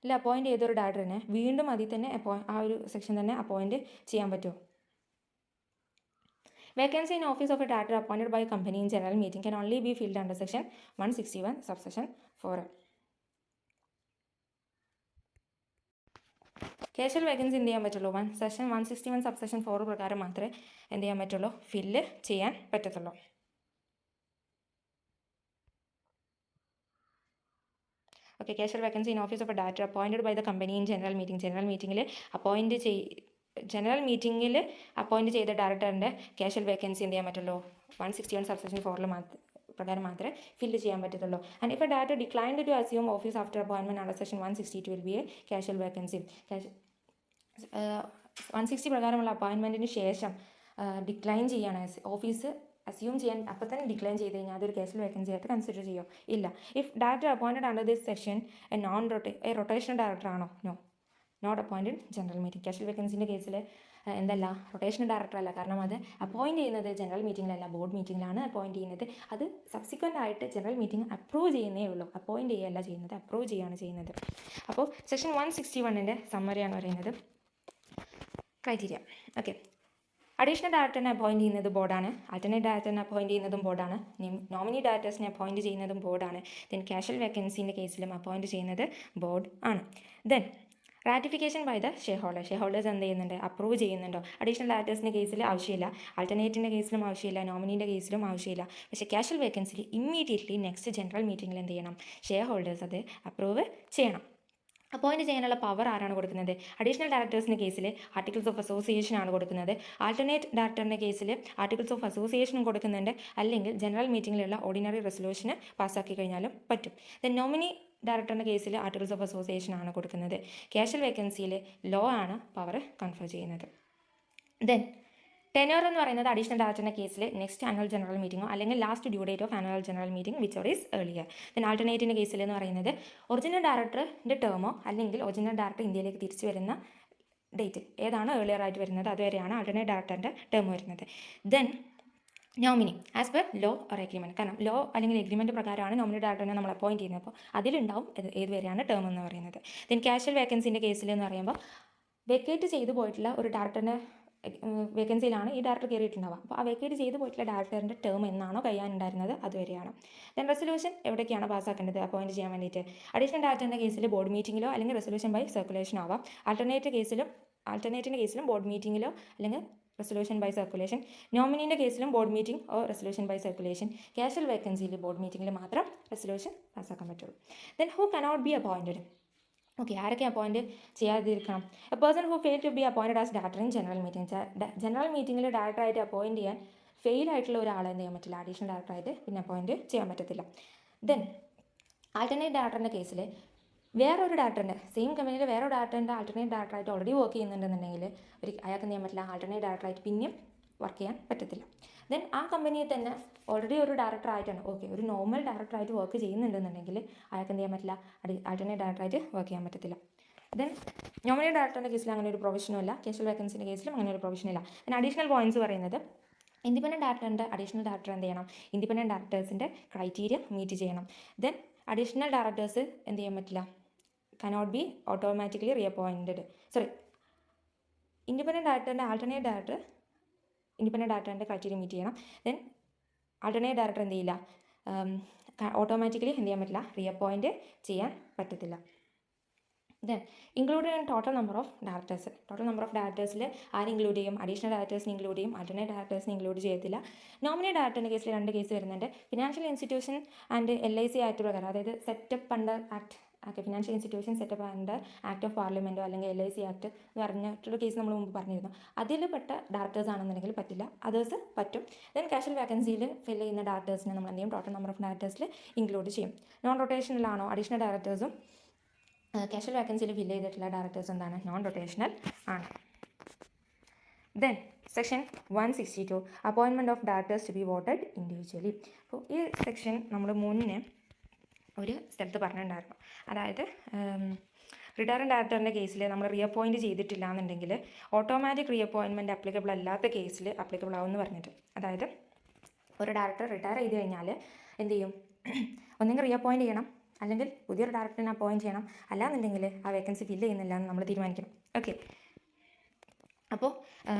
അല്ല അപ്പോയിൻറ്റ് ചെയ്തൊരു ഡയറക്ടറിനെ വീണ്ടും അതിൽ തന്നെ ആ ഒരു സെക്ഷൻ തന്നെ അപ്പോയിൻറ്റ് ചെയ്യാൻ പറ്റുമോ? Vacancy in office of a director appointed by a company in general meeting can only be filled under section 161 subsection 4. Casual vacancy എന്ത് ചെയ്യാൻ പറ്റുള്ളൂ, സെക്ഷൻ 161 സബ്സെക്ഷൻ 4 പ്രകാരം മാത്രമേ എന്ത് ചെയ്യാൻ പറ്റുള്ളൂ, ഫില്ല് ചെയ്യാൻ പറ്റത്തുള്ളൂ. Okay, casual vacancy in office of a director appointed by the company in general meeting. General മീറ്റിംഗിൽ അപ്പോയിൻറ്റ് ചെയ്ത ഡയറക്ടറിൻ്റെ കാഷ്വൽ വേക്കൻസി എന്ത് ചെയ്യാൻ പറ്റുള്ളൂ, 161 സബ്സെക്ഷൻ 4 പ്രകാരം മാത്രമേ ഫില്ല് ചെയ്യാൻ പറ്റത്തുള്ളൂ. And if a director declined to assume office after appointment under section 162 will be a casual vacancy. 160 പ്രകാരമുള്ള അപ്പോയിൻമെൻറ്റിന് ശേഷം ഡിക്ലൈൻ ചെയ്യാണ്, ഓഫീസ് അസ്യൂം ചെയ്യാൻ അപ്പം തന്നെ ഡിക്ലൈൻ ചെയ്ത് കഴിഞ്ഞാൽ അതൊരു കാഷ്വൽ വേക്കൻസി ആയിട്ട് കൺസിഡർ ചെയ്യുമോ? ഇല്ല. If director appointed under this section rotational director ആണോ? No, not appointed general meeting. Casual വേക്കൻസിൻ്റെ കേസിൽ എന്തല്ല, റൊട്ടേഷണൽ ഡയറക്ടർ അല്ല, കാരണം അത് അപ്പോയിൻറ്റ് ചെയ്യുന്നത് ജനറൽ മീറ്റിങ്ങിലല്ല, ബോർഡ് മീറ്റിങ്ങിലാണ് അപ്പോയിൻറ്റ് ചെയ്യുന്നത്. അത് സബ്സിക്വൻ്റ് ആയിട്ട് ജനറൽ മീറ്റിംഗ് അപ്രൂവ് ചെയ്യുന്നേ ഉള്ളൂ, അപ്പോയിൻറ്റ് ചെയ്യുകയല്ല ചെയ്യുന്നത്, അപ്രൂവ് ചെയ്യുകയാണ് ചെയ്യുന്നത്. അപ്പോൾ സെക്ഷൻ 161 സമ്മറിയാണ് പറയുന്നത്, ക്രൈറ്റീരിയ. ഓക്കെ, അഡീഷണൽ ഡയറക്ടറിനെ അപ്പോയിൻറ്റ് ചെയ്യുന്നത് ബോർഡാണ്, ആൾട്ടർനേറ്റ് ഡയറക്ടറിനെ അപ്പോയിൻറ്റ് ചെയ്യുന്നതും ബോർഡാണ്, നോമിനി ഡയറക്ടേഴ്സിനെ അപ്പോയിൻറ്റ് ചെയ്യുന്നതും ബോർഡാണ്. ദെൻ കാഷ്വൽ വേക്കൻസിൻ്റെ കേസിലും അപ്പോയിൻറ്റ് ചെയ്യുന്നത് ബോർഡ് ആണ്. Then ratification by the shareholders എന്ത് ചെയ്യുന്നുണ്ട്, അപ്രൂവ് ചെയ്യുന്നുണ്ടോ? അഡീഷണൽ ഡയറക്ടേഴ്സിൻ്റെ കേസിൽ ആവശ്യമില്ല, ആൾട്ടർനേറ്റിൻ്റെ കേസിലും ആവശ്യമില്ല, നോമിനീൻ്റെ കേസിലും ആവശ്യമില്ല. പക്ഷേ കാഷ്വൽ വേക്കൻസിൽ ഇമ്മീഡിയറ്റ്ലി നെക്സ്റ്റ് ജനറൽ മീറ്റിംഗിൽ എന്ത് ചെയ്യണം, ഷെയർ ഹോൾഡേഴ്സ് അത് അപ്രൂവ് ചെയ്യണം. അപ്പോയിൻറ്റ് ചെയ്യാനുള്ള പവർ ആരാണ് കൊടുക്കുന്നത്? അഡീഷണൽ ഡയറക്ടേഴ്സിൻ്റെ കേസിൽ ആർട്ടിക്കിൾസ് ഓഫ് അസോസിയേഷൻ ആണ് കൊടുക്കുന്നത്. ആൾട്ടർനേറ്റ് ഡയറക്ടറിൻ്റെ കേസിൽ ആർട്ടിക്കിൾസ് ഓഫ് അസോസിയേഷനും കൊടുക്കുന്നുണ്ട്, അല്ലെങ്കിൽ ജനറൽ മീറ്റിംഗിലുള്ള ഓർഡിനറി റെസൊല്യൂഷന് പാസ്സാക്കി കഴിഞ്ഞാലും പറ്റും. ദെൻ നോമിനി ഡയറക്ടറിൻ്റെ കേസിൽ ആർട്ടിക്കിൾസ് ഓഫ് അസോസിയേഷൻ ആണ് കൊടുക്കുന്നത്. കാഷ്വൽ വേക്കൻസിയിൽ ലോ ആണ് പവർ കൺഫർ ചെയ്യുന്നത്. ദെൻ ടെനർ എന്ന് പറയുന്നത് അഡീഷണൽ ഡയറക്ടറിൻ്റെ കേസിൽ നെക്സ്റ്റ് ആനുവൽ ജനറൽ മീറ്റിംഗോ അല്ലെങ്കിൽ last due date of annual general meeting which or is earlier. Then ആൾട്ടർനേറ്റിൻ്റെ കേസിൽ എന്ന് പറയുന്നത് ഒറിജിനൽ ഡയറക്ടറിൻ്റെ ടേമോ അല്ലെങ്കിൽ ഒറിജിനൽ ഡയറക്ടർ ഇന്ത്യയിലേക്ക് തിരിച്ചു വരുന്ന ഡേറ്റ് ഏതാണ് ഏർലിയർ ആയിട്ട് വരുന്നത് അതുവരെയാണ് ആൾട്ടർനേറ്റ് ഡയറക്ടറിൻ്റെ ടേം വരുന്നത്. Then nominee as per law or agreement, കാരണം ലോ അല്ലെങ്കിൽ എഗ്രിമെൻറ്റ് പ്രകാരമാണ് നോമിനി ഡയറക്ടറിനെ നമ്മൾ അപ്പോയിൻറ്റ് ചെയ്യുന്നത്. അപ്പോൾ അതിലുണ്ടാവും ഏതുവരെയാണ് ടേം എന്ന് പറയുന്നത്. ദെൻ കാഷ്വൽ വേക്കൻസിൻ്റെ കേസിൽ എന്ന് പറയുമ്പോൾ വെക്കേറ്റ് ചെയ്തു പോയിട്ടുള്ള ഒരു ഡയറക്ടറിൻ്റെ വേക്കൻസിയിലാണ് ഈ ഡയറക്ടർ കയറിയിട്ടുണ്ടാവുക. അപ്പോൾ ആ വെക്കേറ്റ് ചെയ്ത് പോയിട്ടുള്ള ഡയറക്ടറിൻ്റെ ടേം എന്നാണോ കഴിയാനുണ്ടായിരുന്നത് അതുവരെയാണ്. ദെൻ റെസൊല്യൂഷൻ എവിടേക്കാണ് പാസ്സാക്കേണ്ടത് അപ്പോയിൻറ്റ് ചെയ്യാൻ വേണ്ടിയിട്ട്? അഡീഷണൽ ഡയറക്ടറിൻ്റെ കേസിൽ ബോർഡ് മീറ്റിങ്ങിലോ അല്ലെങ്കിൽ റെസൊല്യൂഷൻ ബൈ സർക്കുലേഷൻ ആവാം. ആൾട്ടർനേറ്റിൻ്റെ കേസിലും ബോർഡ് മീറ്റിങ്ങിലോ അല്ലെങ്കിൽ റെസൊല്യൂഷൻ ബൈ സർക്കുലേഷൻ. നോമിനീൻ്റെ കേസിലും board meeting or resolution by circulation. Casual വേക്കൻസിയിൽ ബോർഡ് മീറ്റിങ്ങിൽ മാത്രം റെസൊല്യൂഷൻ പാസ്സാക്കാൻ പറ്റുള്ളൂ. Then who cannot be appointed. Okay, ആരൊക്കെ അപ്പോയിൻറ്റ് ചെയ്യാതിരിക്കണം? A person who fail to be appointed as director in general meeting. General മീറ്റിങ്ങിൽ ഡയറക്ടറായിട്ട് അപ്പോയിൻറ്റ് ചെയ്യാൻ ഫെയിൽ ആയിട്ടുള്ള ഒരാളെ എന്ത് ചെയ്യാൻ പറ്റില്ല, അഡീഷണൽ ഡയറക്ടറായിട്ട് പിന്നെ അപ്പോയിൻറ്റ് ചെയ്യാൻ പറ്റത്തില്ല. ദെൻ ആൾട്ടർനേറ്റ് ഡയറക്ടറിൻ്റെ കേസിൽ വേറൊരു ഡയറക്ടറിൻ്റെ സെയിം കമ്പനിയിൽ വേറൊരു ഡയറക്ടറിൻ്റെ ആൾട്ടർനേറ്റ് ഡയറക്ടറായിട്ട് ഓൾറെഡി വർക്ക് ചെയ്യുന്നുണ്ടെന്നുണ്ടെങ്കിൽ അയാൾക്ക് എന്ത് ചെയ്യാൻ പറ്റില്ല, ആൾട്ടർനേറ്റ് ഡയറക്ടറായിട്ട് പിന്നെയും വർക്ക് ചെയ്യാൻ പറ്റത്തില്ല. ദെൻ ആ കമ്പനിയിൽ തന്നെ ഓൾറെഡി ഒരു ഡയറക്ടറായിട്ടാണ് ഒരു നോർമൽ ഡയറക്ടറായിട്ട് വർക്ക് ചെയ്യുന്നുണ്ടെന്നുണ്ടെങ്കിൽ അയാൾക്ക് എന്ത് ചെയ്യാൻ പറ്റില്ല, ആൾട്ടർനേറ്റ് ഡയറക്ടറായിട്ട് വർക്ക് ചെയ്യാൻ പറ്റത്തില്ല. ദെൻ നോമിനി ഡയറക്ടറിൻ്റെ കേസിൽ അങ്ങനെ ഒരു പ്രൊവിഷനും ഇല്ല, കാഷ്വൽ വേക്കൻസിൻ്റെ കേസിലും അങ്ങനെ ഒരു പ്രൊവിഷനില്ല. ദെൻ അഡീഷണൽ പോയിന്റ്സ് പറയുന്നത് ഇൻഡിപെൻഡൻറ്റ് ഡയറക്ടറിൻ്റെ അഡീഷണൽ ഡയറക്ടർ എന്ത് ചെയ്യണം, ഇൻഡിപെൻഡൻറ്റ് ഡയറക്ടേഴ്സിൻ്റെ ക്രൈറ്റീരിയ മീറ്റ് ചെയ്യണം. ദെൻ അഡീഷണൽ ഡയറക്ടേഴ്സ് എന്ത് ചെയ്യാൻ പറ്റില്ല, cannot be automatically reappointed. Independent ഡയറക്ടറിൻ്റെ ആൾട്ടർനേറ്റ് ഡയറക്ടർ ഇൻഡിപെൻഡൻറ്റ് ഡയറക്ടറിൻ്റെ ക്രൈറ്റീരിയ മീറ്റ് ചെയ്യണം. ദെൻ ആൾട്ടർനേറ്റ് ഡയറക്ടർ എന്ത് ചെയ്യില്ല, ഓട്ടോമാറ്റിക്കലി എന്ത് ചെയ്യാൻ പറ്റില്ല, റീഅപ്പോയിൻറ്റ് ചെയ്യാൻ പറ്റത്തില്ല. Then included in total number of directors. Total number of ഡയറക്ടേഴ്സിൽ ആര് ഇൻക്ലൂഡ് ചെയ്യും, അഡീഷണൽ ഡയറക്ടേഴ്സിന് ഇൻക്ലൂഡ് ചെയ്യും, ആൾട്ടർനേറ്റ് ഡയറക്ടേഴ്സിന് ഇൻക്ലൂഡ് ചെയ്യത്തില്ല. നോമിനി ഡയറക്ടറിൻ്റെ കേസിൽ 2 കേസ് വരുന്നുണ്ട്. Financial institution and LIC act പ്രകാരം, അതായത് set up under act financial institution set up under act of പാർലമെൻറ്റോ അല്ലെങ്കിൽ LIC ആക്ട് എന്ന് പറഞ്ഞിട്ടുള്ള കേസ് നമ്മൾ മുമ്പ് പറഞ്ഞിരുന്നു. അതിൽ പെട്ട ഡയറക്ടേഴ്സ് ആണെന്നുണ്ടെങ്കിൽ പറ്റില്ല, അതേഴ്സ് പറ്റും. ദെൻ കാഷ്വൽ വാക്കൻസിയിൽ ഫിൽ ചെയ്യുന്ന ഡയറക്ടേഴ്സിനെ നമ്മൾ എന്ത് ചെയ്യും, ടോട്ടൽ നമ്പർ ഓഫ് ഡയറക്ടേഴ്സിൽ ഇൻക്ലൂഡ് ചെയ്യും. നോൺ റൊട്ടേഷനിലാണോ അഡീഷണൽ ഡയറക്ടേഴ്സും കാഷ്വൽ വാക്കൻസിയിൽ ഫില്ല് ചെയ്തിട്ടുള്ള ഡയറക്ടേഴ്സ് എന്താണ്, നോൺ റൊട്ടേഷണൽ ആണ്. Then section 162 appointment of directors to be voted individually. അപ്പോൾ ഈ സെക്ഷൻ നമ്മൾ മുന്നേ ഒരു സ്ഥലത്ത് പറഞ്ഞിട്ടുണ്ടായിരുന്നു. അതായത് റിട്ടയറിംഗ് ഡയറക്ടറിൻ്റെ കേസിൽ നമ്മൾ റീഅപ്പോയിൻറ്റ് ചെയ്തിട്ടില്ല എന്നുണ്ടെങ്കിൽ ഓട്ടോമാറ്റിക് റീഅപ്പോയിൻമെൻറ്റ് അപ്ലിക്കബിൾ അല്ലാത്ത കേസിൽ അപ്ലിക്കബിൾ ആവുമെന്ന് പറഞ്ഞിട്ട്. അതായത് ഒരു ഡയറക്ടർ റിട്ടയർ ചെയ്ത് കഴിഞ്ഞാൽ എന്ത് ചെയ്യും, ഒന്നെങ്കിൽ റീഅപ്പോയിൻറ്റ് ചെയ്യണം, അല്ലെങ്കിൽ പുതിയൊരു ഡയറക്ടറിനെ അപ്പോയിൻറ്റ് ചെയ്യണം, അല്ലാന്നുണ്ടെങ്കിൽ ആ വേക്കൻസി ഫില്ല് ചെയ്യുന്നില്ല എന്ന് നമ്മൾ തീരുമാനിക്കണം. ഓക്കെ, അപ്പോൾ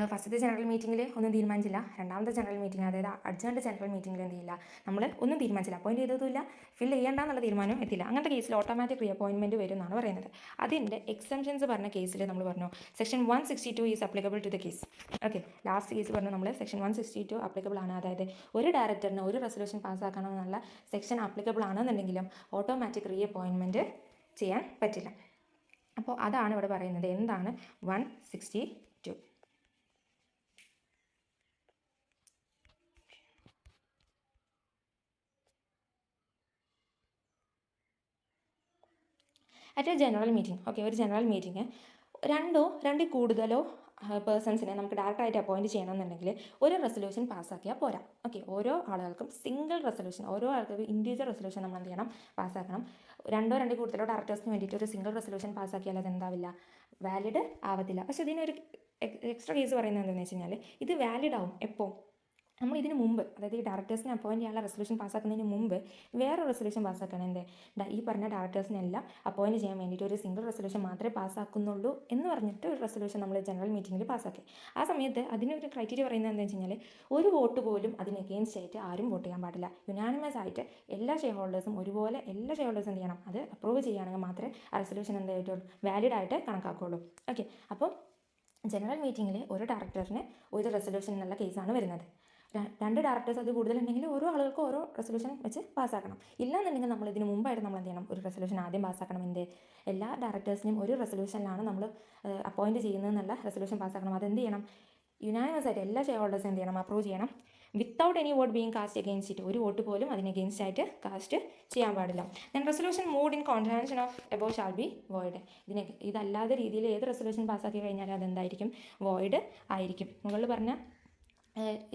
ഫസ്റ്റത്തെ ജനറൽ മീറ്റിങ്ങിൽ ഒന്നും തീരുമാനിച്ചില്ല, രണ്ടാമത്തെ ജനറൽ മീറ്റിംഗ് അതായത് അഡ്ജേൺഡ് ജനറൽ മീറ്റിങ്ങിൽ എന്ത് ചെയ്യില്ല, നമ്മൾ ഒന്നും തീരുമാനിച്ചില്ല, അപ്പോയിൻറ്റ് ചെയ്തതുമില്ല, ഫില്ല് ചെയ്യേണ്ടെന്നുള്ള തീരുമാനം എത്തില്ല. അങ്ങനത്തെ കേസിൽ ഓട്ടോമാറ്റിക് റീഅപ്പോയിൻമെൻറ്റ് വരും എന്നാണ് പറയുന്നത്. അതിൻ്റെ എക്സംഷൻസ് പറഞ്ഞ കേസിൽ നമ്മൾ പറഞ്ഞു section 162 is applicable to the case. Okay, last case പറഞ്ഞു നമ്മൾ സെക്ഷൻ 162 അപ്ലിക്കബിൾ ആണ്. അതായത് ഒരു ഡയറക്ടറിന് ഒരു റെസൊല്യൂഷൻ പാസ്സാക്കണമെന്നുള്ള സെക്ഷൻ അപ്ലിക്കബിൾ ആണെന്നുണ്ടെങ്കിലും ഓട്ടോമാറ്റിക് റീഅപ്പോയിൻമെൻറ്റ് ചെയ്യാൻ പറ്റില്ല. അപ്പോൾ അതാണ് ഇവിടെ പറയുന്നത്. എന്താണ് 162? At A general meeting, okay, ഒരു ജനറൽ മീറ്റിംഗ് രണ്ടിൽ കൂടുതലോ പേഴ്സൺസിനെ നമുക്ക് ഡയറക്റ്റായിട്ട് അപ്പോയിൻറ്റ് ചെയ്യണമെന്നുണ്ടെങ്കിൽ ഒരു റെസൊല്യൂഷൻ പാസ്സാക്കിയാൽ പോരാ. ഓക്കെ, ഓരോ ആളുകൾക്കും സിംഗിൾ റെസൊല്യൂഷൻ, ഓരോ ആൾക്കും ഇൻഡിവിജ്വൽ റെസൊല്യൂഷൻ നമ്മൾ എന്ത് ചെയ്യണം, പാസ്സാക്കണം. രണ്ടിൽ കൂടുതലോ ഡയറക്ടേഴ്സിന് വേണ്ടിയിട്ട് ഒരു സിംഗിൾ റെസൊല്യൂഷൻ പാസ്സാക്കിയാൽ അത് എന്താവില്ല, വാലിഡ് ആവത്തില്ല. പക്ഷേ ഇതിനൊരു എക്സ്ട്രാ കേസ് പറയുന്നത് എന്താണെന്ന് വെച്ച് കഴിഞ്ഞാൽ ഇത് വാലിഡ് ആവും എപ്പോൾ, നമ്മൾ ഇതിന് മുമ്പ്, അതായത് ഈ ഡയറക്ടേഴ്സിനെ അപ്പോയിൻറ്റ് ചെയ്യാനുള്ള റെസൊല്യൂഷൻ പാസ്സാക്കുന്നതിന് മുമ്പ് വേറെ റെസൊല്യൂഷൻ പാസ്സാക്കണം. ഈ പറഞ്ഞ ഡയറക്ടേഴ്സിനെല്ലാം അപ്പോയിൻറ്റ് ചെയ്യാൻ വേണ്ടിയിട്ട് ഒരു സിംഗിൾ റെസൊല്യൂഷൻ മാത്രമേ പാസ്സാക്കുന്നുള്ളൂ എന്ന് പറഞ്ഞിട്ട് ഒരു റെസൊല്യൂഷൻ നമ്മൾ ജനറൽ മീറ്റിങ്ങിൽ പാസ്സാക്കി. ആ സമയത്ത് അതിനൊരു ക്രൈറ്റീരിയ പറയുന്നത് എന്താണെന്ന് വെച്ച് കഴിഞ്ഞാൽ ഒരു വോട്ട് പോലും അതിന് എഗെയിൻസ്റ്റ് ആയിട്ട് ആരും വോട്ട് ചെയ്യാൻ പാടില്ല. യുനാനിമസ് ആയിട്ട് എല്ലാ ഷെയർ ഹോൾഡേഴ്സും ഒരുപോലെ എല്ലാ ഷെയർ ഹോൾഡേഴ്സും എന്ത് ചെയ്യണം, അത് അപ്രൂവ് ചെയ്യുകയാണെങ്കിൽ മാത്രമേ ആ റെസൊല്യൂഷൻ എന്തായിട്ടുള്ളൂ, വാലിഡ് ആയിട്ട് കണക്കാക്കുകയുള്ളൂ. ഓക്കെ, അപ്പോൾ ജനറൽ മീറ്റിങ്ങിൽ ഒരു ഡയറക്ടറിന് ഒരു റെസൊല്യൂഷൻ എന്നുള്ള കേസാണ് വരുന്നത്. 2 ഡയറക്ടേഴ്സ് അത് കൂടുതലുണ്ടെങ്കിൽ ഓരോ ആളുകൾക്കും ഓരോ റെസൊല്യൂഷൻ വെച്ച് പാസ്സാക്കണം. ഇല്ലാന്നുണ്ടെങ്കിൽ നമ്മൾ ഇതിന് മുമ്പായിട്ട് നമ്മൾ എന്ത് ചെയ്യണം, ഒരു റെസൊല്യൂഷൻ ആദ്യം പാസ്സാക്കണം. എല്ലാ ഡയറക്ടേഴ്സിനും ഒരു റെസൊല്യൂഷനിലാണ് നമ്മൾ അപ്പോയിൻറ്റ് ചെയ്യുന്നതെന്നുള്ള റെസൊല്യൂഷൻ പാസ്സാക്കണം. അതെന്ത് ചെയ്യണം, യുനാനിമസ് ആയിട്ട് എല്ലാ ഷെയർ ഹോൾഡേഴ്സും എന്ത് ചെയ്യണം, അപ്രൂവ് ചെയ്യണം. Without any vote being cast against it, ഒരു വോട്ട് പോലും അതിന് അഗെയിൻസ്റ്റ് ആയിട്ട് കാസ്റ്റ് ചെയ്യാൻ പാടില്ല. Then resolution moved in contravention of above shall be void. ഇതല്ലാതെ രീതിയിൽ ഏത് റെസൊല്യൂഷൻ പാസ്സാക്കി കഴിഞ്ഞാൽ അതെന്തായിരിക്കും, വോയിഡ് ആയിരിക്കും. മുകളിൽ പറഞ്ഞ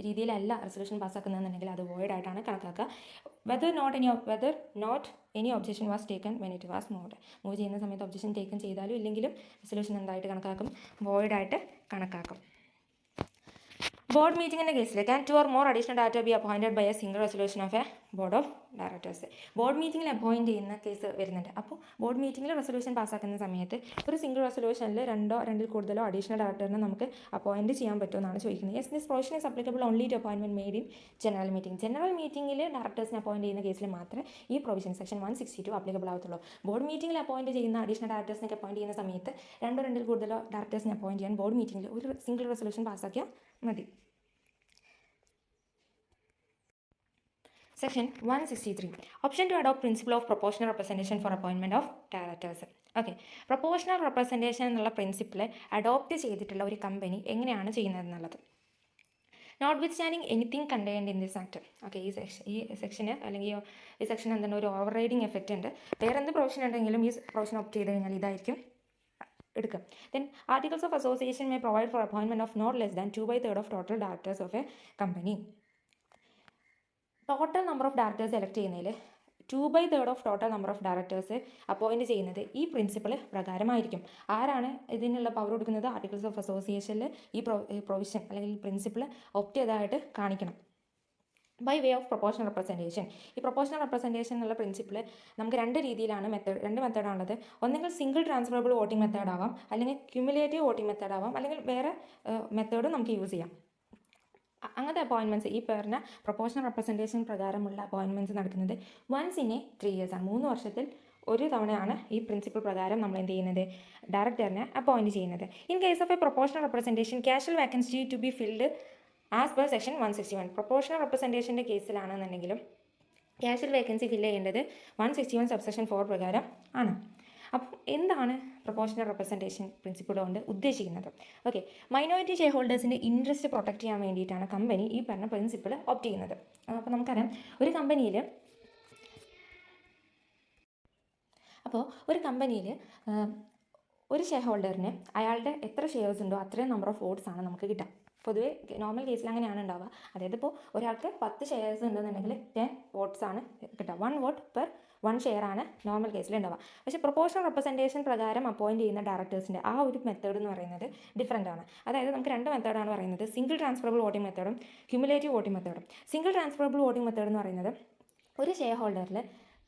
രീതിയിലല്ല റെസൊല്യൂഷൻ പാസ്സാക്കുന്നതെന്നുണ്ടെങ്കിൽ അത് വോയിഡ് ആയിട്ടാണ് കണക്കാക്കുക. Whether not any objection was taken when it was move ചെയ്യുന്ന സമയത്ത് ഒബ്ജക്ഷൻ ടേക്കൺ ചെയ്താലും ഇല്ലെങ്കിലും റെസൊല്യൂഷൻ എന്തായിട്ട് കണക്കാക്കും, വോയിഡ് ആയിട്ട് കണക്കാക്കും. ബോർഡ് മീറ്റിങ്ങിൻ്റെ കേസിൽ can 2 or more additional director be appointed by a single resolution of a board of directors. Board മീറ്റിങ്ങിൽ അപ്പോയിൻറ്റ് ചെയ്യുന്ന കേസ് വരുന്നുണ്ട്. അപ്പോൾ ബോർഡ് മീറ്റിങ്ങിൽ റെസൊല്യൂഷൻ പാസ്സാക്കുന്ന സമയത്ത് ഒരു സിംഗിൾ റെസൊല്യൂഷനിൽ രണ്ടിൽ കൂടുതലോ അഡീഷണൽ ഡയറക്ടറിനെ നമുക്ക് അപ്പോയിൻറ്റ് ചെയ്യാൻ പറ്റുമെന്നാണ് ചോദിക്കുന്നത്. Yes, this provision is applicable only to appointment made in general meeting. General മീറ്റിങ്ങിൽ ഡയറക്ടേഴ്സിനെ അപ്പോയിൻറ്റ് ചെയ്യുന്ന കേസിൽ മാത്രമേ ഈ പ്രൊവിഷൻ സെക്ഷൻ 162 അപ്ലിക്കബിൾ ആവത്തുള്ളൂ. ബോർഡ് മീറ്റിങ്ങിൽ അപ്പോയിൻറ്റ് ചെയ്യുന്ന അഡീഷണൽ ഡയറക്ടേഴ്സിനൊക്കെ അപ്പോയിൻറ്റ് ചെയ്യുന്ന സമയത്ത് രണ്ടിൽ കൂടുതലോ ഡയറക്ടേഴ്സിനെ അപ്പോയിൻറ്റ് ചെയ്യാൻ ബോർഡ് മീറ്റിങ്ങിൽ ഒരു സിംഗിൾ റെസൊല്യൂഷൻ പാസ്സാക്കിയാൽ മതി. Section 163 Option to adopt principle of proportional representation for appointment of directors. Okay, proportional representation എന്നുള്ള പ്രിൻസിപ്പിൾ അഡോപ്റ്റ് ചെയ്തിട്ടുള്ള ഒരു കമ്പനി എങ്ങനെയാണ് ചെയ്യുന്നത് എന്നുള്ളത്. Notwithstanding anything contained in this act. Okay, ഈ സെക്ഷന് അല്ലെങ്കിൽ ഈ സെക്ഷൻ എന്താണ്, ഒരു ഓവർ റൈഡിങ് എഫക്റ്റ് ഉണ്ട്. വേറെ എന്ത് പ്രൊവിഷൻ ഉണ്ടെങ്കിലും ഈ പ്രൊവിഷൻ ഓപ്റ്റ് ചെയ്ത് കഴിഞ്ഞാൽ ഇതായിരിക്കും എടുക്കുക. Then articles of association may provide for appointment of not less than 2/3 of total directors of a company. Total number of directors elect ചെയ്യുന്നതിൽ 2/3 of total number of directors appoint ചെയ്യുന്നത് ഈ principle പ്രകാരമായിരിക്കും. ആരാണ് ഇതിനുള്ള power കൊടുക്കുന്നത്? Articles of അസോസിയേഷനിൽ ഈ provision അല്ലെങ്കിൽ principle opt ചെയ്തതായിട്ട് കാണിക്കണം. By way of proportional representation. ഈ പ്രൊപ്പോർഷണൽ റെപ്രസെൻറ്റേഷൻ എന്നുള്ള പ്രിൻസിപ്പിൾ നമുക്ക് രണ്ട് മെത്തേഡാണുള്ളത്. ഒന്നെങ്കിൽ സിംഗിൾ ട്രാൻസ്ഫറബിൾ വോട്ടിംഗ് മെത്തേഡ് ആവാം, അല്ലെങ്കിൽ ക്യുമുലേറ്റീവ് വോട്ടിംഗ് മെത്തേഡ് ആവാം, അല്ലെങ്കിൽ വേറെ മെത്തേഡും നമുക്ക് യൂസ് ചെയ്യാം. അങ്ങനത്തെ അപ്പോയിൻമെൻറ്റ്സ് ഈ പറഞ്ഞ പ്രൊപ്പോർഷണൽ റെപ്രസെൻറ്റേഷൻ പ്രകാരമുള്ള അപ്പോയിൻമെൻറ്റ്സ് നടക്കുന്നത് വൺസ് ഇൻ എ 3 years ആണ്. 3 വർഷത്തിൽ ഒരു തവണയാണ് ഈ പ്രിൻസിപ്പിൾ പ്രകാരം നമ്മൾ എന്ത് ചെയ്യുന്നത്, ഡയറക്ടറിനെ അപ്പോയിൻറ്റ് ചെയ്യുന്നത്. In case of a proportional representation casual vacancy to be filled as per section 161. Proportional റെപ്രസെൻറ്റേഷൻ്റെ കേസിലാണെന്നുണ്ടെങ്കിലും കാഷ്വൽ വേക്കൻസി ഫില്ല് ചെയ്യേണ്ടത് 161 സബ്സെക്ഷൻ 4 പ്രകാരം ആണ്. അപ്പം എന്താണ് പ്രൊപ്പോർഷണൽ റെപ്രസെൻറ്റേഷൻ പ്രിൻസിപ്പിൾ കൊണ്ട് ഉദ്ദേശിക്കുന്നത്? ഓക്കെ, മൈനോറിറ്റി ഷെയർ ഹോൾഡേഴ്സിൻ്റെ ഇൻട്രസ്റ്റ് പ്രൊട്ടക്ട് ചെയ്യാൻ വേണ്ടിയിട്ടാണ് കമ്പനി ഈ പറഞ്ഞ പ്രിൻസിപ്പിൾ ഓപ്റ്റ് ചെയ്യുന്നത്. അപ്പോൾ നമുക്കറിയാം ഒരു കമ്പനിയിൽ ഒരു ഷെയർ ഹോൾഡറിന് അയാളുടെ എത്ര ഷെയർസ് ഉണ്ടോ അത്രയും നമ്പർ ഓഫ് വോട്ട്സ് ആണ് നമുക്ക് കിട്ടുക. പൊതുവേ നോർമൽ കേസിൽ അങ്ങനെയാണ് ഉണ്ടാവുക. അതായത് ഇപ്പോൾ ഒരാൾക്ക് 10 ഷെയർസ് ഉണ്ടെന്നുണ്ടെങ്കിൽ 10 വോട്ട്സ് ആണ് കിട്ടുക. 1 വോട്ട് പെർ 1 ഷെയർ ആണ് നോർമൽ കേസിൽ ഉണ്ടാവുക. പക്ഷേ പ്രൊപ്പോർഷണൽ റെപ്രസെൻറ്റേഷൻ പ്രകാരം അപ്പോയിൻറ്റ് ചെയ്യുന്ന ഡയറക്ടേഴ്സിൻ്റെ ആ ഒരു മെത്തേഡ് എന്ന് പറയുന്നത് ഡിഫറൻ്റ് ആണ്. അതായത് നമുക്ക് 2 മെത്തേഡാണ് പറയുന്നത്, സിംഗിൾ ട്രാൻസ്ഫറബിൾ വോട്ടിംഗ് മെത്തേഡും ക്യുമുലേറ്റീവ് വോട്ടിംഗ് മെത്തേഡും. സിംഗിൾ ട്രാൻസ്ഫറബിൾ വോട്ടിംഗ് മെത്തേഡ് എന്ന് പറയുന്നത് ഒരു ഷെയർ ഹോൾഡറിൽ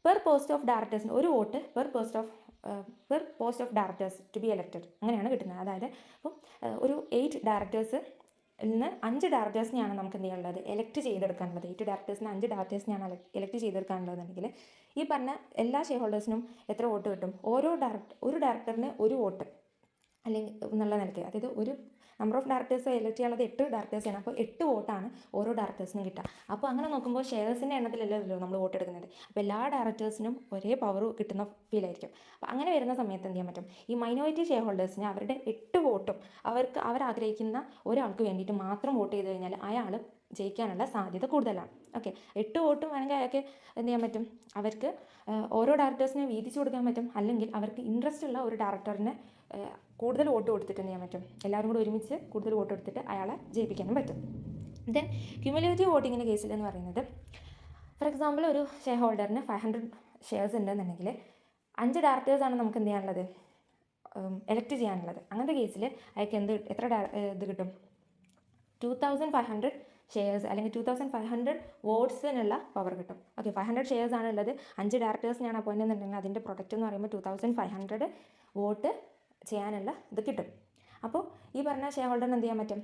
പെർ പോസ്റ്റ് ഓഫ് ഡയറക്ടേഴ്സിന് ഒരു vote per post of directors to be elected അങ്ങനെയാണ് കിട്ടുന്നത്. അതായത് ഇപ്പോൾ ഒരു 8 ഡയറക്ടേഴ്സ് ഇന്ന് 5 ഡയറക്ടേഴ്സിനെയാണ് നമുക്ക് എന്ത് ചെയ്യാനുള്ളത്, എലക്ട് ചെയ്തെടുക്കാനുള്ളത്. 8 ഡയറക്ടേഴ്സിന് 5 ഡയറക്ടേഴ്സിനെയാണ് എലക്ട് ചെയ്തെടുക്കാനുള്ളതെങ്കിൽ ഈ പറഞ്ഞ എല്ലാ ഷെയർ ഹോൾഡേഴ്സിനും എത്ര വോട്ട് കിട്ടും? ഒരു ഡയറക്ടറിന് ഒരു വോട്ട് അല്ലെങ്കിൽ എന്നുള്ള നിലയ്ക്ക്, അതായത് ഒരു നമ്പർ ഓഫ് ഡയറക്ടേഴ്സ് എലക്ട് ചെയ്യാനുള്ളത് 8 ഡയറക്ടേഴ്സാണ്. അപ്പോൾ 8 വോട്ടാണ് ഓരോ ഡയറക്ടേഴ്സിനും കിട്ടുക. അപ്പോൾ അങ്ങനെ നോക്കുമ്പോൾ ഷെയർസിൻ്റെ എണ്ണത്തിലല്ലല്ലോ നമ്മൾ വോട്ട് എടുക്കുന്നത്. അപ്പോൾ എല്ലാ ഡയറക്ടേഴ്സിനും ഒരേ പവർ കിട്ടുന്ന ഫീലായിരിക്കും. അപ്പോൾ അങ്ങനെ വരുന്ന സമയത്ത് എന്ത് ചെയ്യാൻ പറ്റും, ഈ മൈനോറിറ്റി ഷെയർ ഹോൾഡേഴ്സിന് അവരുടെ 8 വോട്ടും അവരാഗ്രഹിക്കുന്ന ഒരാൾക്ക് വേണ്ടിയിട്ട് മാത്രം വോട്ട് ചെയ്ത് കഴിഞ്ഞാൽ അയാൾ ജയിക്കാനുള്ള സാധ്യത കൂടുതലാണ്. ഓക്കെ, 8 വോട്ടും വേണമെങ്കിൽ അയാൾക്ക് എന്ത് ചെയ്യാൻ പറ്റും, അവർക്ക് ഓരോ ഡയറക്ടേഴ്സിനെ വീതിച്ചു കൊടുക്കാൻ പറ്റും. അല്ലെങ്കിൽ അവർക്ക് ഇൻട്രസ്റ്റ് ഉള്ള ഒരു ഡയറക്ടറിന് കൂടുതൽ വോട്ട് കൊടുത്തിട്ട് എന്ത് ചെയ്യാൻ പറ്റും, എല്ലാവരും കൂടി ഒരുമിച്ച് കൂടുതൽ വോട്ട് കൊടുത്തിട്ട് അയാളെ ജയിപ്പിക്കാനും പറ്റും. ദെൻ ക്യുമുലേറ്റീവ് വോട്ടിങ്ങിൻ്റെ കേസിൽ എന്ന് പറയുന്നത്, ഫോർ എക്സാമ്പിൾ ഒരു ഷെയർ ഹോൾഡറിന് 500 ഷെയർസ് ഉണ്ടെന്നുണ്ടെങ്കിൽ 5 ഡയറക്ടേഴ്സാണ് നമുക്ക് എന്ത് ചെയ്യാനുള്ളത്, എലക്ട് ചെയ്യാനുള്ളത്. അങ്ങനത്തെ കേസിൽ അയാൾക്ക് എത്ര ഇത് കിട്ടും, 2500 ഷെയർസ് അല്ലെങ്കിൽ 2500 വോട്ട്സിനുള്ള പവർ കിട്ടും. ഓക്കെ, 500 ഷെയർസ് ആണ് ഉള്ളത്, 5 ഡയറക്ടേഴ്സിനാണ് അപ്പോയിൻ്റ് എന്നുണ്ടെങ്കിൽ അതിൻ്റെ പ്രൊഡക്റ്റ് എന്ന് പറയുമ്പോൾ 2500 വോട്ട് ചെയ്യാനുള്ള ഇത് കിട്ടും. അപ്പോൾ ഈ പറഞ്ഞ ഷെയർ ഹോൾഡറിന് എന്ത് ചെയ്യാൻ പറ്റും,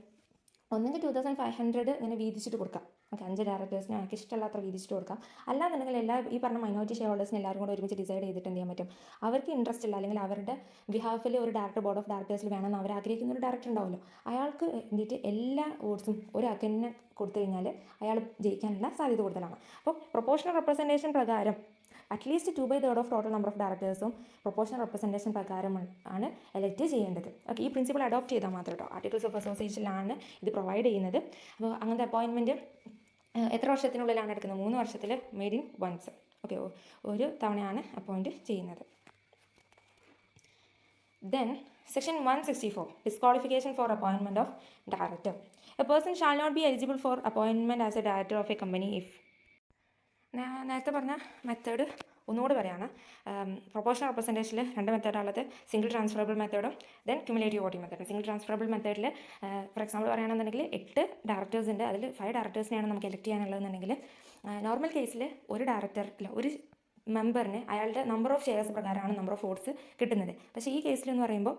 ഒന്നെങ്കിൽ 2500 ഇങ്ങനെ വീതിച്ചിട്ട് കൊടുക്കാം. ഓക്കെ, 5 ഡയറക്ടേഴ്സിന് എനിക്ക് ഇഷ്ടമല്ലാത്ത വീതിച്ചിട്ട് കൊടുക്കാം. അല്ലാന്നുണ്ടെങ്കിൽ ഈ പറഞ്ഞ മൈനോറിറ്റി ഷെയർ ഹോൾഡേഴ്സിന് എല്ലാവരും കൂടെ ഒരുമിച്ച് ഡിസൈഡ് ചെയ്തിട്ട് എന്ത് ചെയ്യാൻ പറ്റും, അവർക്ക് ഇൻട്രസ്റ്റ് ഇല്ല അല്ലെങ്കിൽ അവരുടെ ബിഹാഫിൽ ഒരു ഡയറക്ടർ ബോർഡ് ഓഫ് ഡയറക്ടേഴ്സിൽ വേണമെന്ന് അവർ ആഗ്രഹിക്കുന്ന ഒരു ഡയറക്ടർ ഉണ്ടാവുമല്ലോ, അയാൾക്ക് വേണ്ടിയിട്ട് എല്ലാ വോട്ട്സും ഒരാൾക്ക് തന്നെ കൊടുത്തു കഴിഞ്ഞാൽ അയാൾ ജയിക്കാനുള്ള സാധ്യത കൂടുതലാണ്. അപ്പോൾ പ്രൊപ്പോർഷണൽ റെപ്രസെൻറ്റേഷൻ പ്രകാരം at least 2/3 of total number of ഡയറക്ടേഴ്സും പ്രൊപ്പോർഷണൽ റെപ്രസെൻറ്റേഷൻ പ്രകാരം ആണ് എലക്ട് ചെയ്യേണ്ടത്. ഓക്കെ, ഈ പ്രിൻസിപ്പിൾ അഡോപ്റ്റ് ചെയ്താൽ മാത്രം കേട്ടോ. ആർട്ടിക്കിൾസ് ഓഫ് അസോസിയേഷനിലാണ് ഇത് പ്രൊവൈഡ് ചെയ്യുന്നത്. അപ്പോൾ അങ്ങനത്തെ അപ്പോയിൻമെൻറ്റ് എത്ര വർഷത്തിനുള്ളിലാണ് എടുക്കുന്നത്, 3 വർഷത്തിൽ മെയ്ഡ് ഇൻ വൺസ്. ഓക്കെ, ഒരു തവണയാണ് അപ്പോയിൻറ്റ് ചെയ്യുന്നത്. Then section 164 disqualification for appointment of director. A person shall not be eligible for appointment as a director of a company if. നേരത്തെ പറഞ്ഞ മെത്തേഡ് ഒന്നുകൂടി പറയുകയാണ്. പ്രൊപ്പോർഷണൽ റെപ്രസെൻറ്റേഷനിൽ 2 മെത്തേഡാണുള്ളത്, സിംഗിൾ ട്രാൻസ്ഫറബിൾ മെത്തേഡും ദെൻ ക്യുമുലേറ്റീവ് വോട്ടിംഗ് മെത്തേഡും. സിംഗിൾ ട്രാൻസ്ഫറബിൾ മെത്തേഡിൽ for example പറയുകയാണെന്നുണ്ടെങ്കിൽ 8 ഡയറക്ടേഴ്സ് ഉണ്ട്, അതിൽ 5 ഡയറക്ടേഴ്സിനെയാണ് നമുക്ക് എലക്ട് ചെയ്യാനുള്ളതെന്നുണ്ടെങ്കിൽ നോർമൽ കേസിൽ ഒരു മെമ്പറിന് അയാളുടെ നമ്പർ ഓഫ് ഷെയർസ് പ്രകാരമാണ് നമ്പർ ഓഫ് വോട്ട്സ് കിട്ടുന്നത്. പക്ഷേ ഈ കേസിലെന്ന് പറയുമ്പോൾ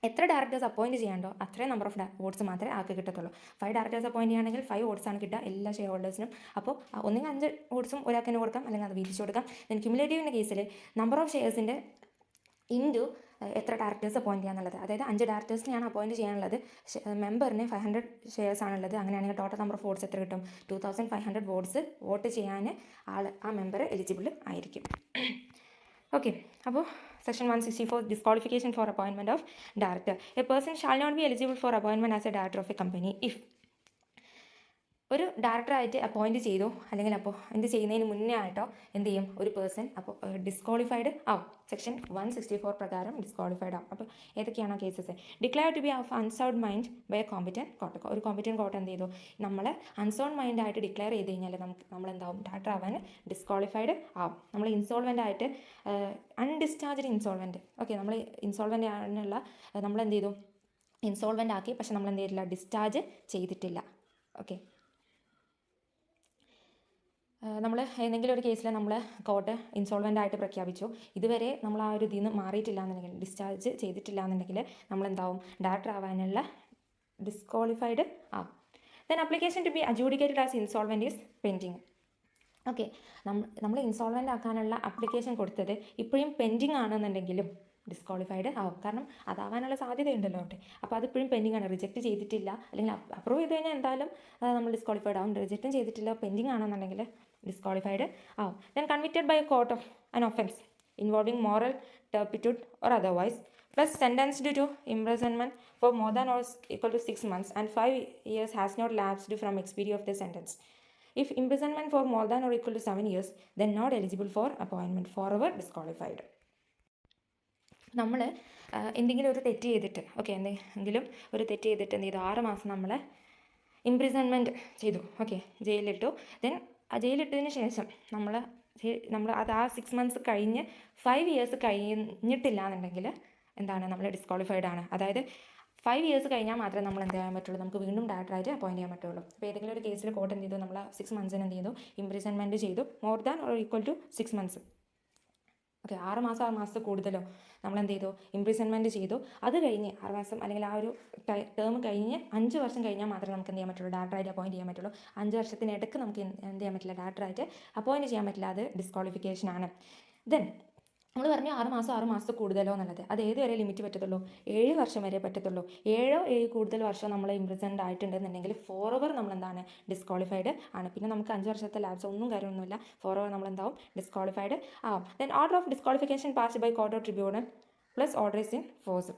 എത്ര ഡയറക്ടേഴ്സ് അപ്പോയിൻറ്റ് ചെയ്യാണ്ടോ അത്രയും നമ്പർ ഓഫ് വോട്ട്സ് മാത്രമേ ആൾക്ക് കിട്ടത്തുള്ളൂ. 5 ഡയറക്ടേഴ്സ് അപ്പോയിൻറ്റ് ചെയ്യുകയാണെങ്കിൽ 5 വോട്ട്സ് ആണ് കിട്ടുക എല്ലാ ഷെയർ ഹോൾഡേഴ്സിനും. അപ്പോൾ ഒന്നെങ്കിൽ 5 വോട്ട്സും ഒരാൾക്ക് തന്നെ കൊടുക്കാം, അല്ലെങ്കിൽ അത് വീതിച്ചു കൊടുക്കാം. ദെൻ ക്യുമുലേറ്റീവിൻ്റെ കേസിൽ നമ്പർ ഓഫ് ഷെയർസിൻ്റെ ഇൻറ്റു എത്ര ഡയറക്ടേഴ്സ് അപ്പോയിൻറ്റ് ചെയ്യാന്നുള്ളത്, അതായത് 5 ഡയറക്ടേഴ്സിനെയാണ് അപ്പോയിൻറ്റ് ചെയ്യാനുള്ളത്, മെമ്പറിന് 500 ഷെയർസ് ആണുള്ളത്. അങ്ങനെയാണെങ്കിൽ ടോട്ടൽ നമ്പർ ഓഫ് വോട്ട്സ് എത്ര കിട്ടും, 2500 വോട്ട്സ് വോട്ട് ചെയ്യാൻ ആ മെമ്പർ എലിജിബിൾ ആയിരിക്കും. ഓക്കെ, അപ്പോൾ section 164 disqualification for appointment of director. A person shall not be eligible for appointment as a director of a company if. ഒരു ഡയറക്ടറായിട്ട് അപ്പോയിൻറ്റ് ചെയ്തു അല്ലെങ്കിൽ അപ്പോയിൻറ്റ് ചെയ്യുന്നതിന് മുന്നേ ആയിട്ടോ എന്ത് ചെയ്യും, ഒരു പേഴ്സൺ അപ്പോൾ ഡിസ്ക്വാളിഫൈഡ് ആവും. സെക്ഷൻ 164 പ്രകാരം ഡിസ്ക്വാളിഫൈഡ് ആവും. അപ്പോൾ ഏതൊക്കെയാണോ cases, declare to be of unsound mind by a competent court. ഒരു കോമ്പിറ്റൻറ്റ് കോർട്ട് എന്ത് ചെയ്തു, നമ്മളെ അൺസൗണ്ട് മൈൻഡ് ആയിട്ട് ഡിക്ലെയർ ചെയ്ത് കഴിഞ്ഞാൽ നമ്മളെന്താവും, ഡയറക്ടർ ആവാൻ ഡിസ്ക്വാളിഫൈഡ് ആവും. നമ്മൾ ഇൻസോൾവൻ്റ് ആയിട്ട് അൺഡിസ്ചാർജ്ഡ് ഇൻസോൾവൻറ്റ്. ഓക്കെ, നമ്മൾ ഇൻസോൾവൻ്റ് ആണെന്നുള്ള നമ്മളെന്ത് ചെയ്തു, ഇൻസോൾവൻ്റ് ആക്കി, പക്ഷെ നമ്മൾ എന്ത് ചെയ്തിട്ടില്ല, ഡിസ്ചാർജ് ചെയ്തിട്ടില്ല. ഓക്കെ, നമ്മൾ ഏതെങ്കിലും ഒരു കേസിൽ നമ്മൾ കോർട്ട് ഇൻസോൾവൻ്റ് ആയിട്ട് പ്രഖ്യാപിച്ചു, ഇതുവരെ നമ്മൾ ആ ഒരു ഇതിൽ നിന്ന് മാറിയിട്ടില്ല എന്നുണ്ടെങ്കിൽ, ഡിസ്ചാർജ് ചെയ്തിട്ടില്ല എന്നുണ്ടെങ്കിൽ നമ്മളെന്താവും, ഡയറക്ടർ ആവാനുള്ള ഡിസ്ക്വാളിഫൈഡ് ആവും. Then application to be adjudicated as insolvent is pending. Okay, നമ്മൾ ഇൻസോൾവെൻ്റ് ആക്കാനുള്ള അപ്ലിക്കേഷൻ കൊടുത്തത് ഇപ്പോഴും പെൻഡിങ് ആണെന്നുണ്ടെങ്കിലും ഡിസ്ക്വാളിഫൈഡ് ആവും. കാരണം അതാവാനുള്ള സാധ്യതയുണ്ടല്ലോ അവിടെ. അപ്പോൾ അതിപ്പോഴും പെൻഡിങ് ആണ്, റിജക്റ്റ് ചെയ്തിട്ടില്ല, അല്ലെങ്കിൽ അപ്രൂവ് ചെയ്ത് കഴിഞ്ഞാൽ എന്തായാലും നമ്മൾ ഡിസ്ക്വാളിഫൈഡ് ആവും. റിജക്റ്റും ചെയ്തിട്ടില്ല, പെൻഡിങ് ആണെന്നുണ്ടെങ്കിൽ ഡിസ്ക്വാളിഫൈഡ് ആവും. Then convicted by a court of an offence involving moral turpitude or otherwise, plus sentenced to imprisonment for more than or equal to 6 months and 5 years has not lapsed from expiry of the sentence. If imprisonment for more than or equal to 7 years, then not eligible for appointment, forever disqualified. നമ്മൾ എന്തെങ്കിലും ഒരു തെറ്റ് ചെയ്തിട്ട്, okay, എന്തെങ്കിലും ഒരു തെറ്റ് ചെയ്തിട്ട് എന്ത് ചെയ്തു, 6 മാസം നമ്മൾ ഇംപ്രിസൺമെൻറ്റ് ചെയ്തു, ഓക്കെ, ജയിലിലിട്ടു. ദെൻ ആ ജയിലിട്ടതിന് ശേഷം നമ്മൾ അത് ആ 6 months കഴിഞ്ഞ് 5 years കഴിഞ്ഞിട്ടില്ല എന്നുണ്ടെങ്കിൽ എന്താണ്, നമ്മൾ ഡിസ്ക്വാളിഫൈഡ് ആണ്. അതായത് 5 years കഴിഞ്ഞാൽ മാത്രമേ നമ്മൾ എന്ത് ചെയ്യാൻ പറ്റുള്ളൂ, നമുക്ക് വീണ്ടും ഡയറക്ടറായിട്ട് അപ്പോയിൻറ്റ് ചെയ്യാൻ പറ്റുള്ളൂ. അപ്പോൾ ഏതെങ്കിലും ഒരു കേസിൽ കോർട്ട് എന്ത് ചെയ്തു, നമ്മൾ 6 months എന്ത് ചെയ്തു, ഇംപ്രിസൺമെൻറ്റ് ചെയ്തു, more than or equal to 6 months. Okay, 6 മാസത്തിൽ കൂടുതലോ നമ്മൾ എന്ത് ചെയ്തു, ഇംപ്രിസൺമെൻറ്റ് ചെയ്തു. അത് കഴിഞ്ഞ് 6 മാസം അല്ലെങ്കിൽ ആ ഒരു ടേം കഴിഞ്ഞ് 5 വർഷം കഴിഞ്ഞാൽ മാത്രമേ നമുക്ക് എന്ത് ചെയ്യാൻ പറ്റുള്ളൂ, ഡയറക്ടറായിട്ട് അപ്പോയിൻറ്റ് ചെയ്യാൻ പറ്റുള്ളൂ. 5 വർഷത്തിനിടയ്ക്ക് നമുക്ക് എന്ത് ചെയ്യാൻ പറ്റില്ല, ഡയറക്ടറായിട്ട് അപ്പോയിൻറ്റ് ചെയ്യാൻ പറ്റില്ല. അത് ഡിസ്ക്വാളിഫിക്കേഷൻ ആണ്. ദെൻ നമ്മൾ പറഞ്ഞു 6 മാസത്തിൽ കൂടുതലോ എന്നുള്ളത്. അത് ഏത് വരെ ലിമിറ്റ് പറ്റത്തുള്ളൂ, 7 വർഷം വരെ പറ്റത്തുള്ളൂ. 7 കൂടുതൽ വർഷം നമ്മൾ ഇംപ്രിസൺഡ് ആയിട്ടുണ്ടെന്നുണ്ടെങ്കിൽ ഫോറെവർ നമ്മളെന്താണ്, ഡിസ്ക്വാളിഫൈഡ് ആണ്. പിന്നെ നമുക്ക് 5 വർഷത്തെ ലാബ്സ് ഒന്നും കാര്യമൊന്നുമില്ല, ഫോറെവർ നമ്മളെന്താവും, ഡിസ്ക്വാളിഫൈഡ് ആവും. Then order of disqualification passed by court or tribunal plus order is in force.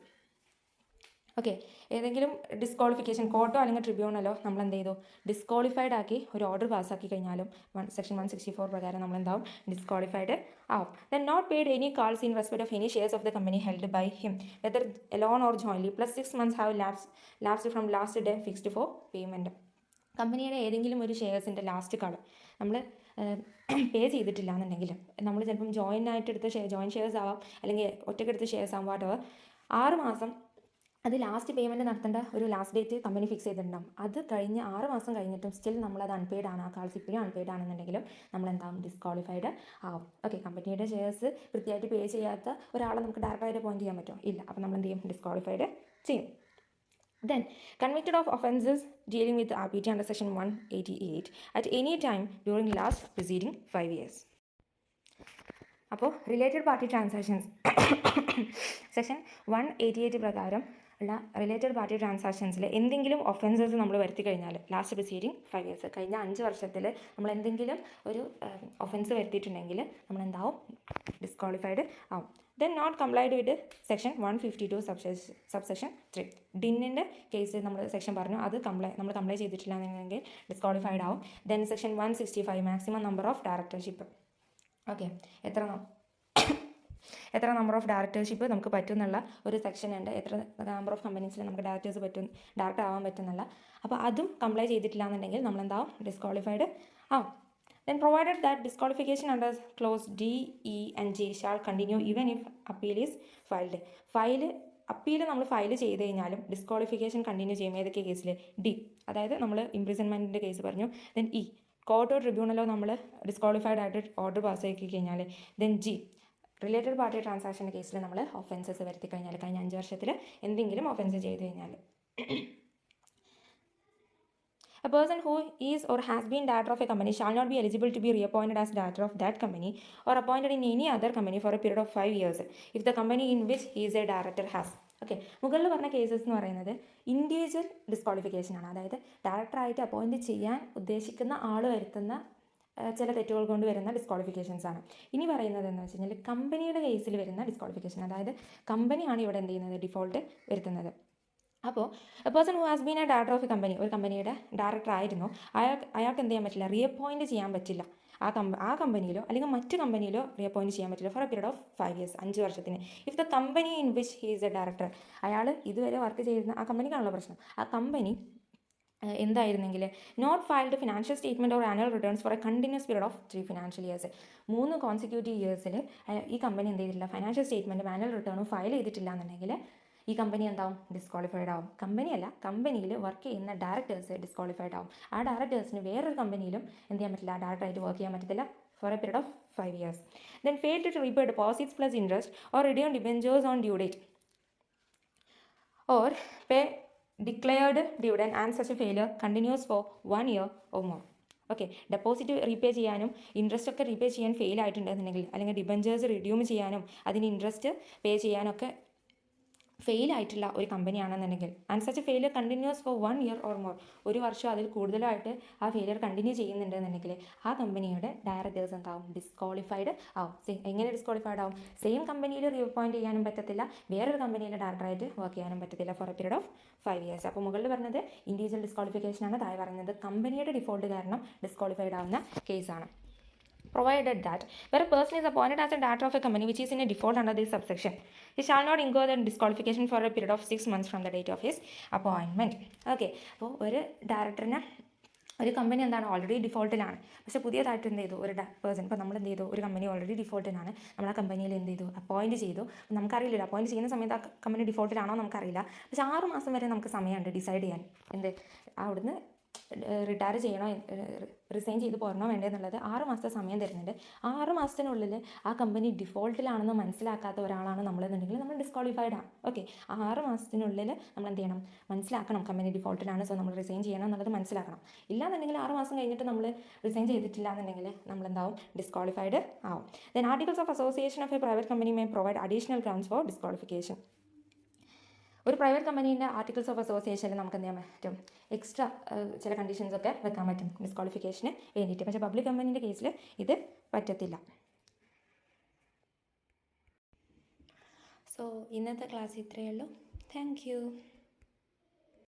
Okay, ഏതെങ്കിലും ഡിസ്ക്വാളിഫിക്കേഷൻ കോർട്ടോ അല്ലെങ്കിൽ ട്രിബ്യൂണലോ നമ്മൾ എന്ത് ചെയ്തു, ഡിസ്ക്വാളിഫൈഡ് ആക്കി ഒരു ഓർഡർ പാസ്സാക്കി കഴിഞ്ഞാലും സെക്ഷൻ 164 പ്രകാരം നമ്മൾ എന്താവും, ഡിസ്ക്വാളിഫൈഡ് ആവും. Then not paid any calls in respect of any shares of the company held by him whether alone or jointly plus 6 months have lapsed from last day fixed for payment. കമ്പനിയുടെ ഏതെങ്കിലും ഒരു ഷെയർസിൻ്റെ last call നമ്മൾ പേ ചെയ്തിട്ടില്ല എന്നുണ്ടെങ്കിൽ, നമ്മൾ ചിലപ്പം join shares ആവാം, അല്ലെങ്കിൽ ഒറ്റക്കെടുത്ത ഷെയർസ് ആവാം, വാട്ടവർ, 6 മാസം അത് ലാസ്റ്റ് പേയ്മെൻറ്റ് നടത്തേണ്ട ഒരു ലാസ്റ്റ് ഡേറ്റ് കമ്പനി ഫിക്സ് ചെയ്തിട്ടുണ്ടാകും. അത് കഴിഞ്ഞ് 6 മാസം കഴിഞ്ഞിട്ടും സ്റ്റിൽ നമ്മളത് അൺപെയ്ഡ് ആണ്, ആ കാൾസ് ഇപ്പോഴും അൺപെയ്ഡ് ആണെന്നുണ്ടെങ്കിലും നമ്മളെന്താവും, ഡിസ്ക്വാളിഫൈഡ് ആവും. ഓക്കെ, കമ്പനിയുടെ ഷെയർസ് കൃത്യമായിട്ട് പേ ചെയ്യാത്ത ഒരാളെ നമുക്ക് ഡയറക്റ്റായിട്ട് അപ്പോയിൻറ്റ് ചെയ്യാൻ പറ്റുമോ, ഇല്ല. അപ്പോൾ നമ്മൾ എന്ത് ചെയ്യും, ഡിസ്ക്വാളിഫൈഡ് ചെയ്യും. Then, convicted of offences dealing with RPT under section 188 at any time during last preceding 5 years. അപ്പോൾ റിലേറ്റഡ് പാർട്ടി ട്രാൻസാക്ഷൻസ് സെക്ഷൻ 188 പ്രകാരം ഉള്ള റിലേറ്റഡ് പാർട്ടി ട്രാൻസാക്ഷൻസിൽ എന്തെങ്കിലും ഒഫൻസസ് നമ്മൾ വരുത്തി കഴിഞ്ഞാൽ ലാസ്റ്റ് പ്രിസീഡിങ് 5 years കഴിഞ്ഞ 5 വർഷത്തിൽ നമ്മൾ എന്തെങ്കിലും ഒരു ഒഫൻസ് വരുത്തിയിട്ടുണ്ടെങ്കിൽ നമ്മൾ എന്താവും, ഡിസ്ക്വാളിഫൈഡ് ആവും. Then not complied with section 152 subsection 3. ഡിന്നിൻ്റെ കേസ് നമ്മൾ സെക്ഷൻ പറഞ്ഞു, അത് നമ്മൾ കംപ്ലൈ ചെയ്തിട്ടില്ല എന്നുണ്ടെങ്കിൽ ഡിസ്ക്വാളിഫൈഡ് ആവും. Then section 165 maximum number of directorship. Okay, എത്ര നമ്പർ ഓഫ് ഡയറക്ടർഷിപ്പ് നമുക്ക് പറ്റുന്നുള്ള ഒരു സെക്ഷൻ ഉണ്ട്, എത്ര നമ്പർ ഓഫ് കമ്പനീസിൽ നമുക്ക് ഡയറക്ടർ ആവാൻ പറ്റുന്നുള്ള. അപ്പോൾ അതും കംപ്ലൈ ചെയ്തിട്ടില്ല എന്നുണ്ടെങ്കിൽ നമ്മളെന്താവും, ഡിസ്ക്വാളിഫൈഡ് ആവും. Then provided that disqualification under clause D, E and J shall continue even if appeal is filed. Appeal നമ്മൾ ഫയൽ ചെയ്ത് കഴിഞ്ഞാലും ഡിസ്ക്വാളിഫിക്കേഷൻ കണ്ടിന്യൂ ചെയ്യും. ഏതൊക്കെ കേസിൽ, ഡി, അതായത് നമ്മൾ ഇംപ്രിസൺമെൻറ്റിൻ്റെ കേസ് പറഞ്ഞു. ദെൻ ഇ, കോർട്ടോ ട്രിബ്യൂണലോ നമ്മൾ ഡിസ്ക്വാളിഫൈഡ് ആയിട്ട് ഓർഡർ പാസ്സാക്കി കഴിഞ്ഞാൽ. ദെൻ ജി, റിലേറ്റഡ് പാർട്ടി ട്രാൻസാക്ഷൻ്റെ കേസിൽ നമ്മൾ ഒഫൻസസ് വരുത്തി കഴിഞ്ഞാൽ, കഴിഞ്ഞ 5 വർഷത്തിൽ എന്തെങ്കിലും ഒഫൻസ് ചെയ്ത് കഴിഞ്ഞാൽ. A person who is or has been director of a company shall not be eligible to be reappointed as director of that company or appointed in any other company for a period of 5 years if the company in which he is a director has. Okay, മുകളിൽ പറഞ്ഞ cases എന്ന് പറയുന്നത് individual disqualification ആണ്. അതായത് ഡയറക്ടറായിട്ട് appoint ചെയ്യാൻ ഉദ്ദേശിക്കുന്ന ആൾ വരുത്തുന്ന ചില തെറ്റുകൾ കൊണ്ട് വരുന്ന ഡിസ്ക്വാളിഫിക്കേഷൻസ് ആണ്. ഇനി പറയുന്നത് എന്ന് വെച്ച് കഴിഞ്ഞാൽ കമ്പനിയുടെ കേസിൽ വരുന്ന ഡിസ്ക്വാളിഫിക്കേഷൻ, അതായത് കമ്പനിയാണ് ഇവിടെ എന്ത് ചെയ്യുന്നത്, ഡിഫോൾട്ട് വരുത്തുന്നത്. അപ്പോൾ A person who has been A director of a company, ഒരു കമ്പനിയുടെ ഡയറക്ടർ ആയിരുന്നു, അയാൾക്ക് എന്ത് ചെയ്യാൻ പറ്റില്ല, റീഅപ്പോയിൻറ്റ് ചെയ്യാൻ പറ്റില്ല ആ കമ്പനിയിലോ അല്ലെങ്കിൽ മറ്റ് കമ്പനിയിലോ റീഅപ്പോയിൻറ്റ് ചെയ്യാൻ പറ്റില്ല for a period of 5 years, 5 വർഷത്തിന്. If the company in which he is a director, അയാൾ ഇതുവരെ വർക്ക് ചെയ്യുന്ന ആ കമ്പനിക്കാണുള്ള പ്രശ്നം, ആ കമ്പനി എന്തായിരുന്നെങ്കിൽ not filed financial statement or annual returns for a continuous period of 3 financial years. 3 consecutive years ഈ കമ്പനി എന്ത് ചെയ്തിട്ടില്ല, ഫൈനാൻഷ്യൽ സ്റ്റേറ്റ്മെൻറ്റും ആനുവൽ റിട്ടേണും ഫയൽ ചെയ്തിട്ടില്ല എന്നുണ്ടെങ്കിൽ ഈ കമ്പനി എന്താവും, ഡിസ്ക്വാളിഫൈഡ് ആവും. കമ്പനിയിൽ വർക്ക് ചെയ്യുന്ന ഡയറക്ടേഴ്സ് ഡിസ്ക്വാളിഫൈഡ് ആവും. ആ ഡയറക്ടേഴ്സിന് വേറൊരു കമ്പനിയിലും എന്ത് ചെയ്യാൻ പറ്റില്ല, ഡയറക്ടറായിട്ട് വർക്ക് ചെയ്യാൻ പറ്റത്തില്ല for a period of 5 years. Then failed to repay deposits plus interest or redeem debentures on due date or pay declared dividend and such a failure continues for 1 year or more. Okay, deposit repay ചെയ്യാനും interest ഒക്കെ repay ചെയ്യാൻ fail ആയിട്ടുണ്ടെന്നുണ്ടെങ്കിൽ, അല്ലെങ്കിൽ debentures റിഡ്യൂം ചെയ്യാനും അതിന് interest പേ ചെയ്യാനൊക്കെ fail ആയിട്ടുള്ള ഒരു കമ്പനിയാണെന്നുണ്ടെങ്കിൽ, and such failure continues for 1 year or more, ഒരു വർഷം അതിൽ കൂടുതലായിട്ട് ആ ഫെയിലിയർ കണ്ടിന്യൂ ചെയ്യുന്നുണ്ടെന്നുണ്ടെങ്കിൽ ആ കമ്പനിയുടെ ഡയറക്ടേഴ്സ് എന്താവും? ഡിസ്ക്വാളിഫൈഡ് ആവും. എങ്ങനെ ഡിസ്ക്വാളിഫൈഡ് ആവും? സെയിം കമ്പനിയിൽ റീഅപ്പോയിൻറ്റ് ചെയ്യാനും പറ്റത്തില്ല, വേറൊരു കമ്പനിയിൽ ഡയറക്ടറായിട്ട് വർക്ക് ചെയ്യാനും പറ്റത്തില്ല for a period of 5 years. അപ്പോൾ മുകളിൽ പറഞ്ഞത് ഇൻഡിവിജ്വൽ ഡിസ്ക്വാളിഫിക്കേഷൻ ആണ്, താഴെ പറയുന്നത് കമ്പനിയുടെ ഡിഫോൾട്ട് കാരണം ഡിസ്ക്വാളിഫൈഡ് ആവുന്ന കേസാണ്. Provided that where a person is appointed as a director of a company which is in a default under this subsection, he shall not incur the disqualification for a period of 6 months from the date of his appointment. Okay, അപ്പോൾ ഒരു ഡയറക്ടറിന് ഒരു company എന്താണ് already ഡിഫോൾട്ടിലാണ്, പക്ഷേ പുതിയതായിട്ട് എന്ത് ചെയ്തു ഒരു person, ഇപ്പോൾ നമ്മൾ എന്ത് ചെയ്തു ഒരു കമ്പനി ഓൾറെഡി ഡിഫോൾട്ടിലാണ്, നമ്മൾ ആ കമ്പനിയിൽ എന്ത് ചെയ്തു അപ്പോയിൻറ്റ് ചെയ്തു. നമുക്കറിയില്ല അപ്പോയിൻറ്റ് ചെയ്യുന്ന സമയത്ത് ആ കമ്പനി ഡിഫോൾട്ടിലാണോ നമുക്കറിയില്ല, പക്ഷേ 6 മാസം വരെ നമുക്ക് സമയമുണ്ട് ഡിസൈഡ് ചെയ്യാൻ എന്ത് അവിടുന്ന് റിട്ടയർ ചെയ്യണോ റിസൈൻ ചെയ്ത് പോരണോ വേണ്ടതെന്നുള്ളത് 6 മാസത്തെ സമയം തരുന്നുണ്ട്. 6 മാസത്തിനുള്ളിൽ ആ കമ്പനി ഡിഫോൾട്ടിലാണെന്ന് മനസ്സിലാക്കാത്ത ഒരാളാണ് നമ്മളെന്നുണ്ടെങ്കിൽ നമ്മൾ ഡിസ്ക്വാളിഫൈഡ് ആണ്. ഓക്കെ, ആ 6 മാസത്തിനുള്ളിൽ നമ്മൾ എന്ത് ചെയ്യണം? മനസ്സിലാക്കണം കമ്പനി ഡിഫോൾട്ടിലാണ്, സോ നമ്മൾ റിസൈൻ ചെയ്യണം എന്നുള്ളത് മനസ്സിലാക്കണം. ഇല്ലാന്നുണ്ടെങ്കിൽ 6 മാസം കഴിഞ്ഞിട്ട് നമ്മൾ റിസൈൻ ചെയ്തിട്ടില്ല എന്നുണ്ടെങ്കിൽ നമ്മളെന്താവും? ഡിസ്ക്വാളിഫൈഡ് ആവും. Then articles of association of A private company may provide additional grounds for disqualification. ഒരു പ്രൈവറ്റ് കമ്പനീൻ്റെ ആർട്ടിക്കിൾസ് ഓഫ് അസോസിയേഷനിൽ നമുക്ക് എന്ത് ചെയ്യാൻ പറ്റും? എക്സ്ട്രാ ചില കണ്ടീഷൻസ് ഒക്കെ വെക്കാൻ പറ്റും ഡിസ്ക്വാളിഫിക്കേഷന് വേണ്ടിയിട്ട്. പക്ഷേ പബ്ലിക് കമ്പനീൻ്റെ കേസിൽ ഇത് പറ്റത്തില്ല. സോ ഇന്നത്തെ ക്ലാസ് ഇത്രയേ ഉള്ളൂ. Thank you.